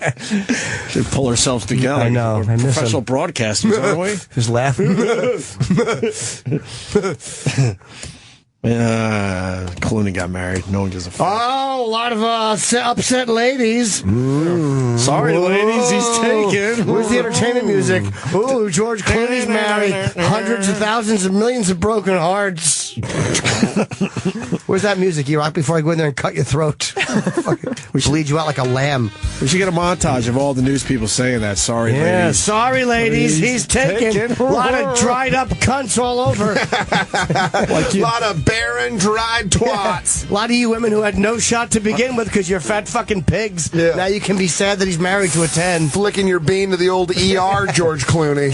Should pull ourselves together. I know. We're professional broadcasters, aren't we? Just laughing. Clooney got married. No one gives a fuck. Oh, a lot of upset ladies. Sorry, ladies, he's taken. Where's the entertainment music? Ooh, George Clooney's married. Hundreds of thousands of millions of broken hearts. Where's that music, E-Rock, before I go in there and cut your throat? We should bleed you out like a lamb. We should get a montage of all the news people saying that. Sorry, ladies. Yeah, sorry, ladies, he's taken. A lot of dried up cunts all over. A lot of barren, dried twats. A lot of you women who had no shot to begin with because you're fat fucking pigs. Yeah. Now you can be sad that he's married to a 10. Flicking your bean to the old ER, George Clooney.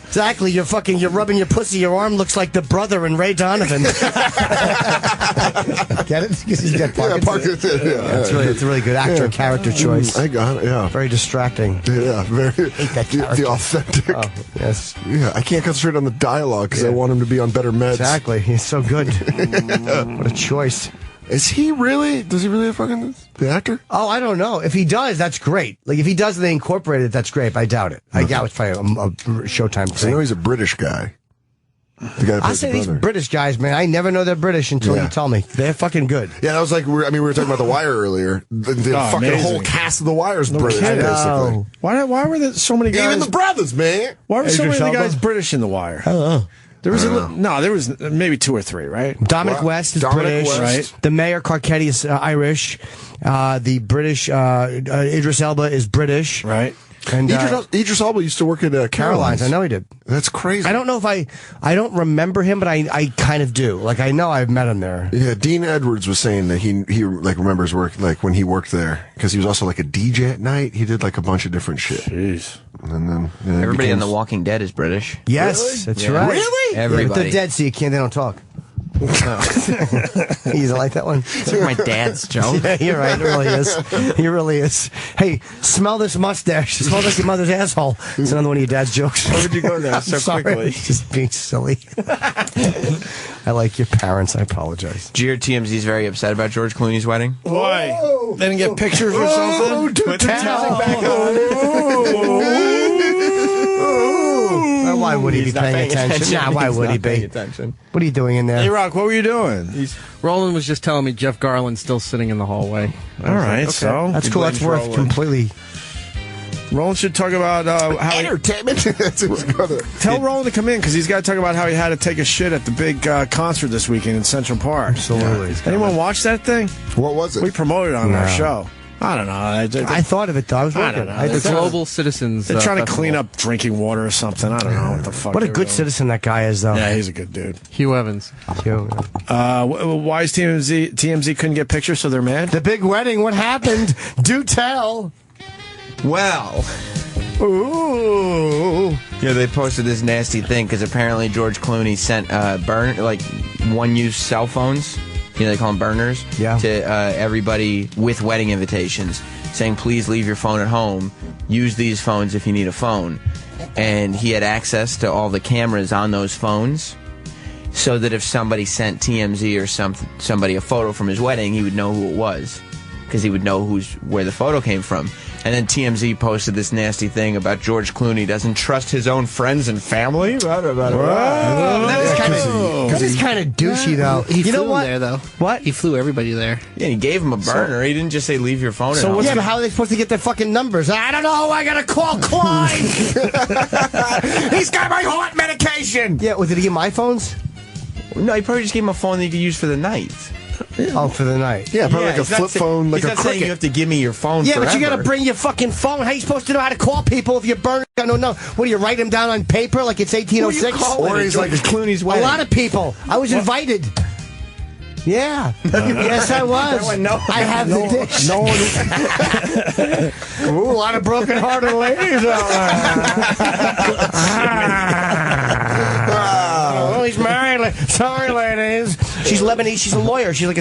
Exactly. You're rubbing your pussy. Your arm looks like the brother in Ray Donovan. Get it? Because he's got Parkinson's. It's a really good actor character choice. I got it, yeah. Very distracting. Yeah, very. Hate that character. The authentic. Oh, yes. Yeah, I can't concentrate on the dialogue because I want him to be on better meds. Exactly. He's so good. What a choice. Is he really? Does he really have fucking the actor? Oh, I don't know. If he does, that's great. Like, if he does and they incorporate it, that's great. But I doubt it. I doubt it's probably a Showtime I thing. know he's a British guy. The guy that I plays say the these brother. British guys, man, I never know they're British until you tell me. They're fucking good. Yeah, that was like, we were talking about The Wire earlier. The fucking amazing. whole cast of The Wire is British, kidding. basically. Why were there so many guys? Even the brothers, man. Why were so Idris many of the Elba? guys British in The Wire? I don't know. There was maybe 2 or 3, right? Dominic West is Dominic British. West. Right. The Mayor Carcetti is Irish. The British Idris Elba is British. Right. And Idris Elba used to work at Caroline's. I know he did. That's crazy. I don't know if I don't remember him, but I kind of do. Like, I know I've met him there. Yeah, Dean Edwards was saying that he like remembers work like when he worked there because he was also like a DJ at night. He did like a bunch of different shit. Jeez. And then Everybody on The Walking Dead is British. Yes, that's right. Really? Everybody. Yeah, but they're dead, so you can't. They don't talk. You don't like that one? It's like my dad's joke. Yeah, you're right. It really is. He really is. Hey, smell this mustache. It smells like your mother's asshole. It's another one of your dad's jokes. Why would you go there so quickly? Just being silly. I like your parents. I apologize. Did you hear TMZ's very upset about George Clooney's wedding? Why? They didn't get pictures or something? Put the music back on. Why would he be paying attention? Nah, why would he be? What are you doing in there? Hey, Rock, what were you doing? Roland was just telling me Jeff Garland's still sitting in the hallway. All right, so That's cool. That's worth Roland. completely. Roland should talk about how entertainment. Tell Roland to come in because he's got to talk about how he had to take a shit at the big concert this weekend in Central Park. Absolutely. Anyone watch that thing? What was it? We promoted it on our show. I don't know. I thought of it though. I was working. don't know. The Global Citizens. They're trying to Festival. clean up drinking water or something. I don't know what the fuck. What a they're good doing. citizen that guy is, though. Yeah, he's a good dude. Hugh Evans. Why is TMZ couldn't get pictures, so they're mad? The big wedding. What happened? Do tell. Well, Ooh. yeah, they posted this nasty thing because apparently George Clooney sent one-use cell phones. You know, they call them burners. Yeah. To everybody with wedding invitations, saying, "Please leave your phone at home. Use these phones if you need a phone." And he had access to all the cameras on those phones, so that if somebody sent TMZ or somebody a photo from his wedding, he would know who it was, because he would know where the photo came from. And then TMZ posted this nasty thing about George Clooney doesn't trust his own friends and family. That is kind of douchey, though. He You know flew what? there, though. What? He flew everybody there. Yeah, he gave him a burner. He didn't just say leave your phone at home. Yeah, but how are they supposed to get their fucking numbers? I don't know. I gotta call Clyde. He's got my heart medication. Yeah, well, did he get my phones? No, he probably just gave him a phone that you could use for the night. Oh, for the night. Yeah, probably like a he's not flip phone, like he's a not saying you have to give me your phone Yeah, forever. but you gotta bring your fucking phone. How are you supposed to know how to call people if you burn? I don't know. What do you write them down on paper like it's 1806? Or he's like Clooney's A wedding. lot of people. I was invited. Yeah. Yes, I was. I have the dish. No one. Ooh, a lot of broken-hearted ladies out there. Oh, he's married. Sorry, ladies. She's Lebanese. She's a lawyer. She's like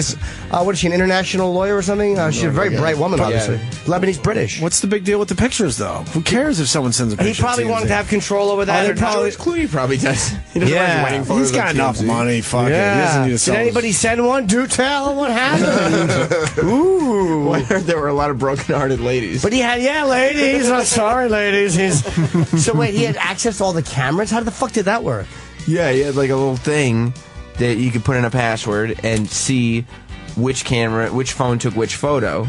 what is she, an international lawyer or something? She's a very bright woman, obviously. Lebanese British. What's the big deal with the pictures, though? Who cares if someone sends a picture? He probably to wanted to TMZ? have control over that. they probably- Clooney probably does. He doesn't want his wedding photos he's got on enough TMZ. money. Fuck it. He doesn't need to Did sell his- anybody send one? Do tell what happened. Ooh. Well, I heard there were a lot of broken-hearted ladies. But he had, ladies. I'm sorry, ladies. So wait, he had access to all the cameras? How the fuck did that work? Yeah, he had like a little thing that you could put in a password and see which phone took which photo.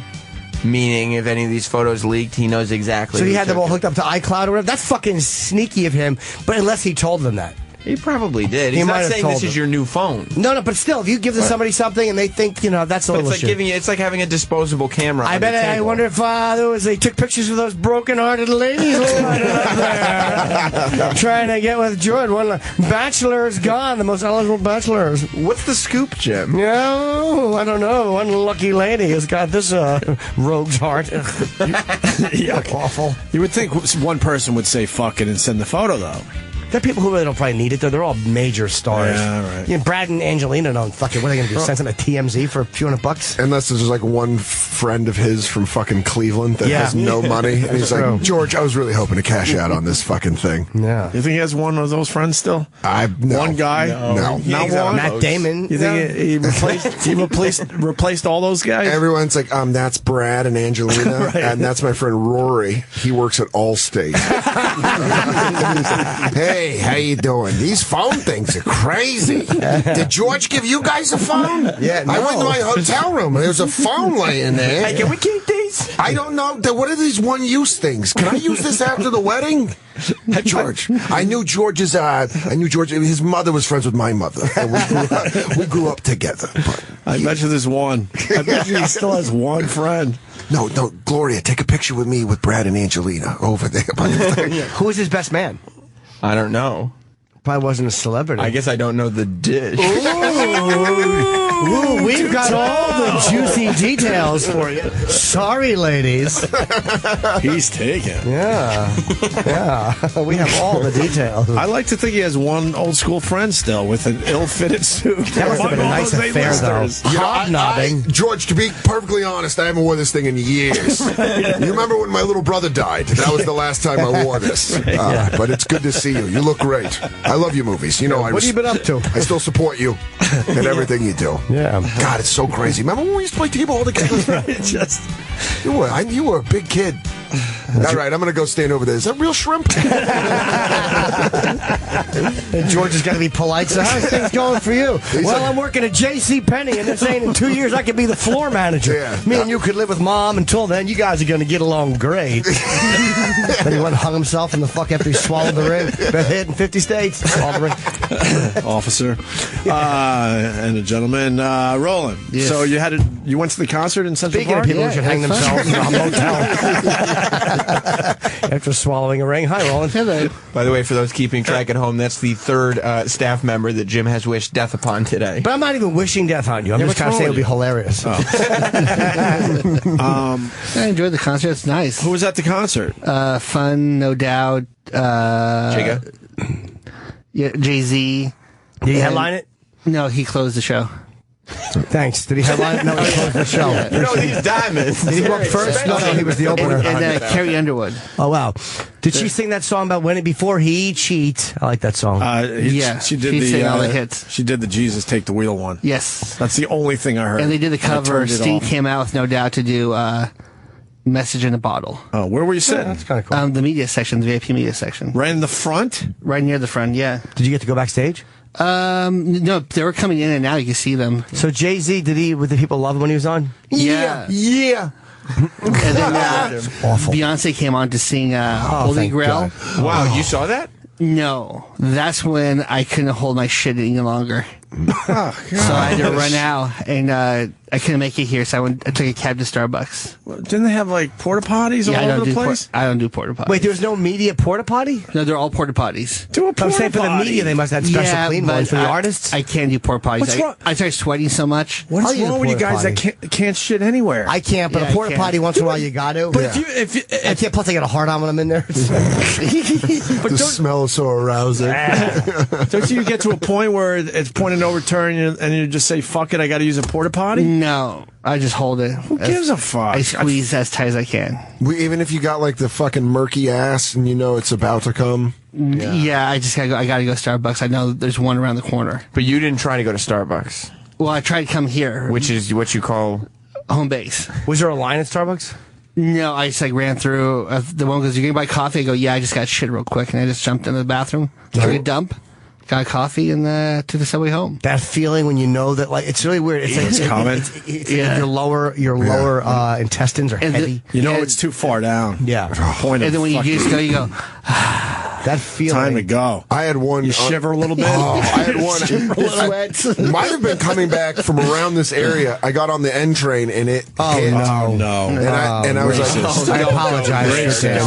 Meaning, if any of these photos leaked, he knows exactly. So he who had them took all hooked up to iCloud or whatever? That's fucking sneaky of him, but unless he told them that. He probably did. He He's might not have saying told this is them. your new phone. No, but still, if you give somebody something and they think, that's a But little it's like shit. it's like having a disposable camera. I on bet. the I table. wonder if they took pictures of those broken-hearted ladies lining up there, trying to get with George. One bachelor is gone. The most eligible bachelors. What's the scoop, Jim? No, I don't know. One lucky lady has got this rogue's heart. Yuck. Awful. You would think one person would say fuck it and send the photo, though. There are people who really don't probably need it, though. They're all major stars. Yeah, right. Brad and Angelina don't fuck it. What are they going to do? Send something to TMZ for a few $100? Unless there's like one friend of his from fucking Cleveland that has no money. And he's True. like, George, I was really hoping to cash out on this fucking thing. Yeah. You think he has one of those friends still? No. One guy? No. Not one? Matt Damon. You think he replaced all those guys? Everyone's like, that's Brad and Angelina, Right. and that's my friend Rory. He works at Allstate. Hey, how you doing? These phone things are crazy. Did George give you guys a phone? Yeah, I went to no. my hotel room and there was a phone laying there. Hey, can we keep these? I don't know. What are these one-use things? Can I use this after the wedding? George. I knew George's. His mother was friends with my mother. And we grew up together. But I bet you there's one. I bet you he still has one friend. No, Gloria, take a picture with me with Brad and Angelina over there. Who is his best man? I don't know. Probably wasn't a celebrity. I guess I don't know the dish. Ooh, we've got all the juicy details for you. Sorry, ladies. He's taken. Yeah. We have all the details. I like to think he has one old school friend still with an ill-fitted suit. That must have been a nice affair, though. Hobnobbing. George, to be perfectly honest, I haven't worn this thing in years. You remember when my little brother died? That was the last time I wore this. But it's good to see you. You look great. I love your movies. What have you been up to? I still support you in everything you do. Yeah. God, it's so crazy. Remember when we used to play t-ball together? You were a big kid. All right, I'm going to go stand over there. Is that real shrimp? And George has got to be polite. So how's things going for you? I'm working at J.C. Penney, and they're saying in 2 years I could be the floor manager. Yeah. Me and you could live with Mom. Until then, you guys are going to get along great. Then he went and hung himself in the fuck after he swallowed the ring. Been hit in 50 states. Swallowed the ring. Officer and a gentleman, Roland. Yes. So you went to the concert in Central Speaking Park? of people who should hang themselves in a motel after swallowing a ring. Hi, Roland. Hello. By the way, for those keeping track at home, that's the third staff member that Jim has wished death upon today. But I'm not even wishing death on you. I'm just kind of saying it would be hilarious. I enjoyed the concert. It's nice. Who was at the concert? Fun, no doubt. Jigga? Yeah, Jay-Z. Did he headline it? No, he closed the show. Thanks. Did he headline it? No, he closed the show. You know these diamonds. Did he walk first? No, he was the opener. And Carrie Underwood. Oh, wow. Did she sing that song about when it before he cheat? I like that song. She did she sang all the hits. She did the Jesus Take the Wheel one. Yes. That's the only thing I heard. And they did the I cover. turned it Sting off. came out with No Doubt to do Message in a Bottle. Oh, where were you sitting? That's kind of cool. The media section, the VIP media section. Right in the front? Right near the front, yeah. Did you get to go backstage? No, they were coming in and out. You can see them. So Jay-Z, did the people love him when he was on? Yeah. And then Awful. Beyonce came on to sing Holy thank Grail. God. Wow, you saw that? No, that's when I couldn't hold my shit any longer. Oh, So I had to run out, and I couldn't make it here, so I took a cab to Starbucks. Didn't they have like porta potties all over the place? I don't do porta potties. Wait, there was no media porta potty? No, they're all porta potties. Do a I'm porta saying for the potty. media, they must have special clean ones for the artists. I can't do porta potties. What's wrong? I start sweating so much. What's I'll use a wrong with you porta guys that can't shit anywhere? I can't, but Yeah, a porta I can. potty once in a while you got to. But if you I can't. Plus, I got a hard on when I'm in there. but The smell is so arousing. don't you get to a point where it's pointing over turn and you just say, fuck it, I got to use a porta potty? No, I just hold it. Who gives a fuck? I squeeze as tight as I can. Even if you got like the fucking murky ass and you know it's about to come. Yeah, I just gotta go. I gotta go Starbucks. I know there's one around the corner. But you didn't try to go to Starbucks, Well, I tried to come here, which is what you call home base. Was there a line at Starbucks? No, I just ran through. The one goes, "You gonna buy coffee?" I go, "Yeah, I just got shit real quick," and I just jumped into the bathroom, took a dump, got a coffee, and took the subway home. That feeling when you know that, like, it's really weird. It's coming. Your lower intestines are heavy. It's too far down. Yeah. And then when you just go, you go. That feeling. Time to go. I had one. You shiver a little bit. Oh, I had one. Might have been coming back from around this area. I got on the N train and it. Oh hit. no! And I was like, I apologize. I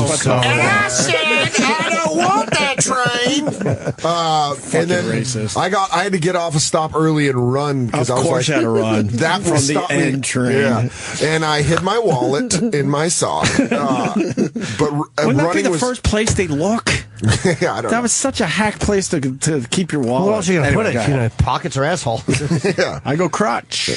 don't want that train. And then racist. I had to get off a stop early and run because I was like, you had to run. That from will the stop me. N train. Yeah. And I hid my wallet in my sock. But wouldn't that be the first place they look? Yeah, I don't know. That was such a hack place to keep your wallet. Where else are you going to Anyway, put it? Pockets or asshole? Yeah. I go crotch.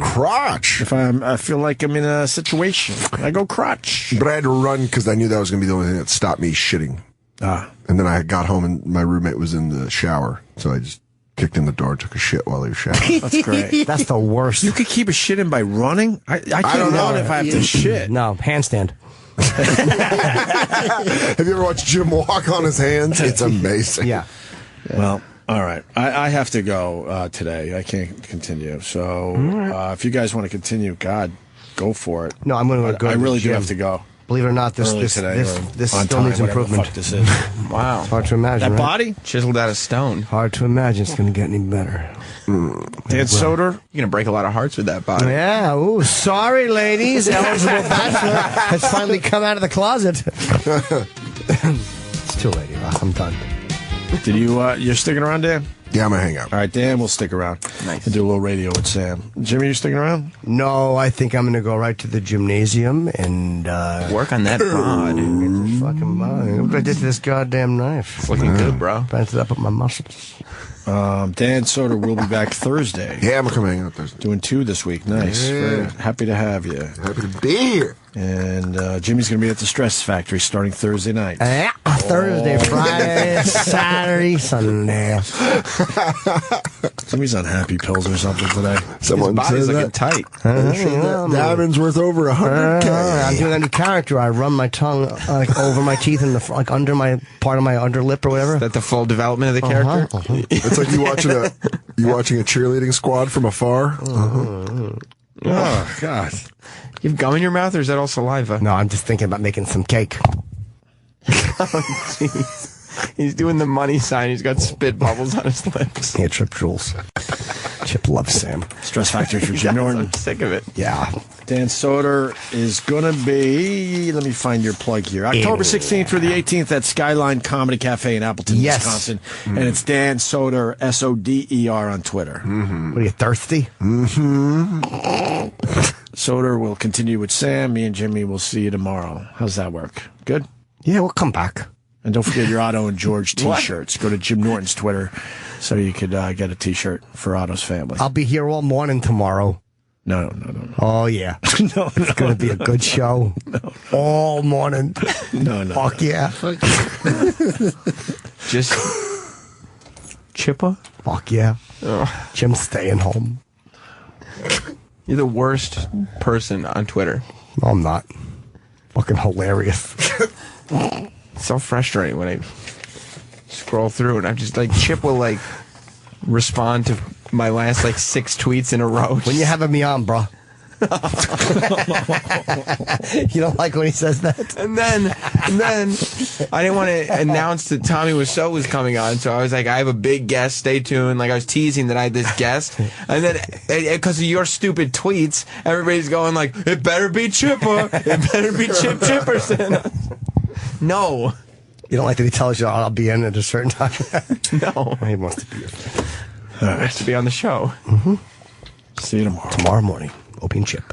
Crotch. If I feel like I'm in a situation, I go crotch. But I had to run because I knew that was going to be the only thing that stopped me shitting. And then I got home and my roommate was in the shower, so I just kicked in the door, took a shit while he was showering. That's great. That's the worst. You could keep a shit in by running? I can't run if I have to shit. No, handstand. Have you ever watched Jim walk on his hands? It's amazing. Yeah. Well, all right. I have to go today. I can't continue. So if you guys want to continue, God, go for it. No, I'm going to go. I really do gym. have to go. Believe it or not, this still needs improvement. This is. Wow. It's hard to imagine. That right? body? Chiseled out of stone. Hard to imagine it's going to get any better. Dan Soder? You're going to break a lot of hearts with that body. Yeah. Ooh, sorry, ladies. Eligible bachelor has finally come out of the closet. It's too late. I'm done. Did you're sticking around, Dan? Yeah, I'm going to hang out. All right, Dan, we'll stick around. Nice. And do a little radio with Sam. Jimmy, you sticking around? No, I think I'm going to go right to the gymnasium and work on that bod. Fucking bod. Look what I did to this goddamn knife. It's looking good, bro. Bent it up with my muscles. Dan Soder will be back Thursday. Yeah, I'm coming out Thursday. Doing 2 this week. Nice. Yeah. Very happy to have you. Happy to be here. And Jimmy's going to be at the Stress Factory starting Thursday night. Yeah, Thursday, Friday, Saturday, Sunday. Jimmy's on happy pills or something today. Someone His body's said looking that. tight. Diamond's worth over $100K. I'm doing a new character. I run my tongue over my teeth and under my part of my underlip or whatever. Is that the full development of the character? It's like you watching a cheerleading squad from afar. Oh, God. You have gum in your mouth, or is that all saliva? No, I'm just thinking about making some cake. Oh, jeez. He's doing the money sign. He's got spit bubbles on his lips. Yeah, Trip Jules. Chip loves Sam. Stress Factory for Jim Norton. I'm sick of it. Yeah. Dan Soder is going to be, let me find your plug here, October 16th through the 18th at Skyline Comedy Cafe in Appleton, Wisconsin. And it's Dan Soder, Soder on Twitter. What are you, thirsty? Soder will continue with Sam. Me and Jimmy will see you tomorrow. How's that work? Good? Yeah, we'll come back. And don't forget your Otto and George t-shirts. Go to Jim Norton's Twitter so you could get a t-shirt for Otto's family. I'll be here all morning tomorrow. No. Oh, yeah. No. It's going to be a good show. All morning. No. Fuck yeah. Just Chippa? Fuck yeah. Oh. Jim's staying home. You're the worst person on Twitter. No, I'm not. Fucking hilarious. It's so frustrating when I scroll through and I'm just like, Chip will like respond to my last like 6 tweets in a row. When you having me on, bro? You don't like when he says that? And then I didn't want to announce that Tommy Wiseau was coming on, so I was like, I have a big guest, stay tuned. Like I was teasing that I had this guest, and then because of your stupid tweets, everybody's going like, it better be Chipper, it better be Chip Chipperson. No. You don't like that he tells you I'll be in at a certain time? No. He wants to be. He wants to be on the show. See you tomorrow. Tomorrow morning. Opie and Chip.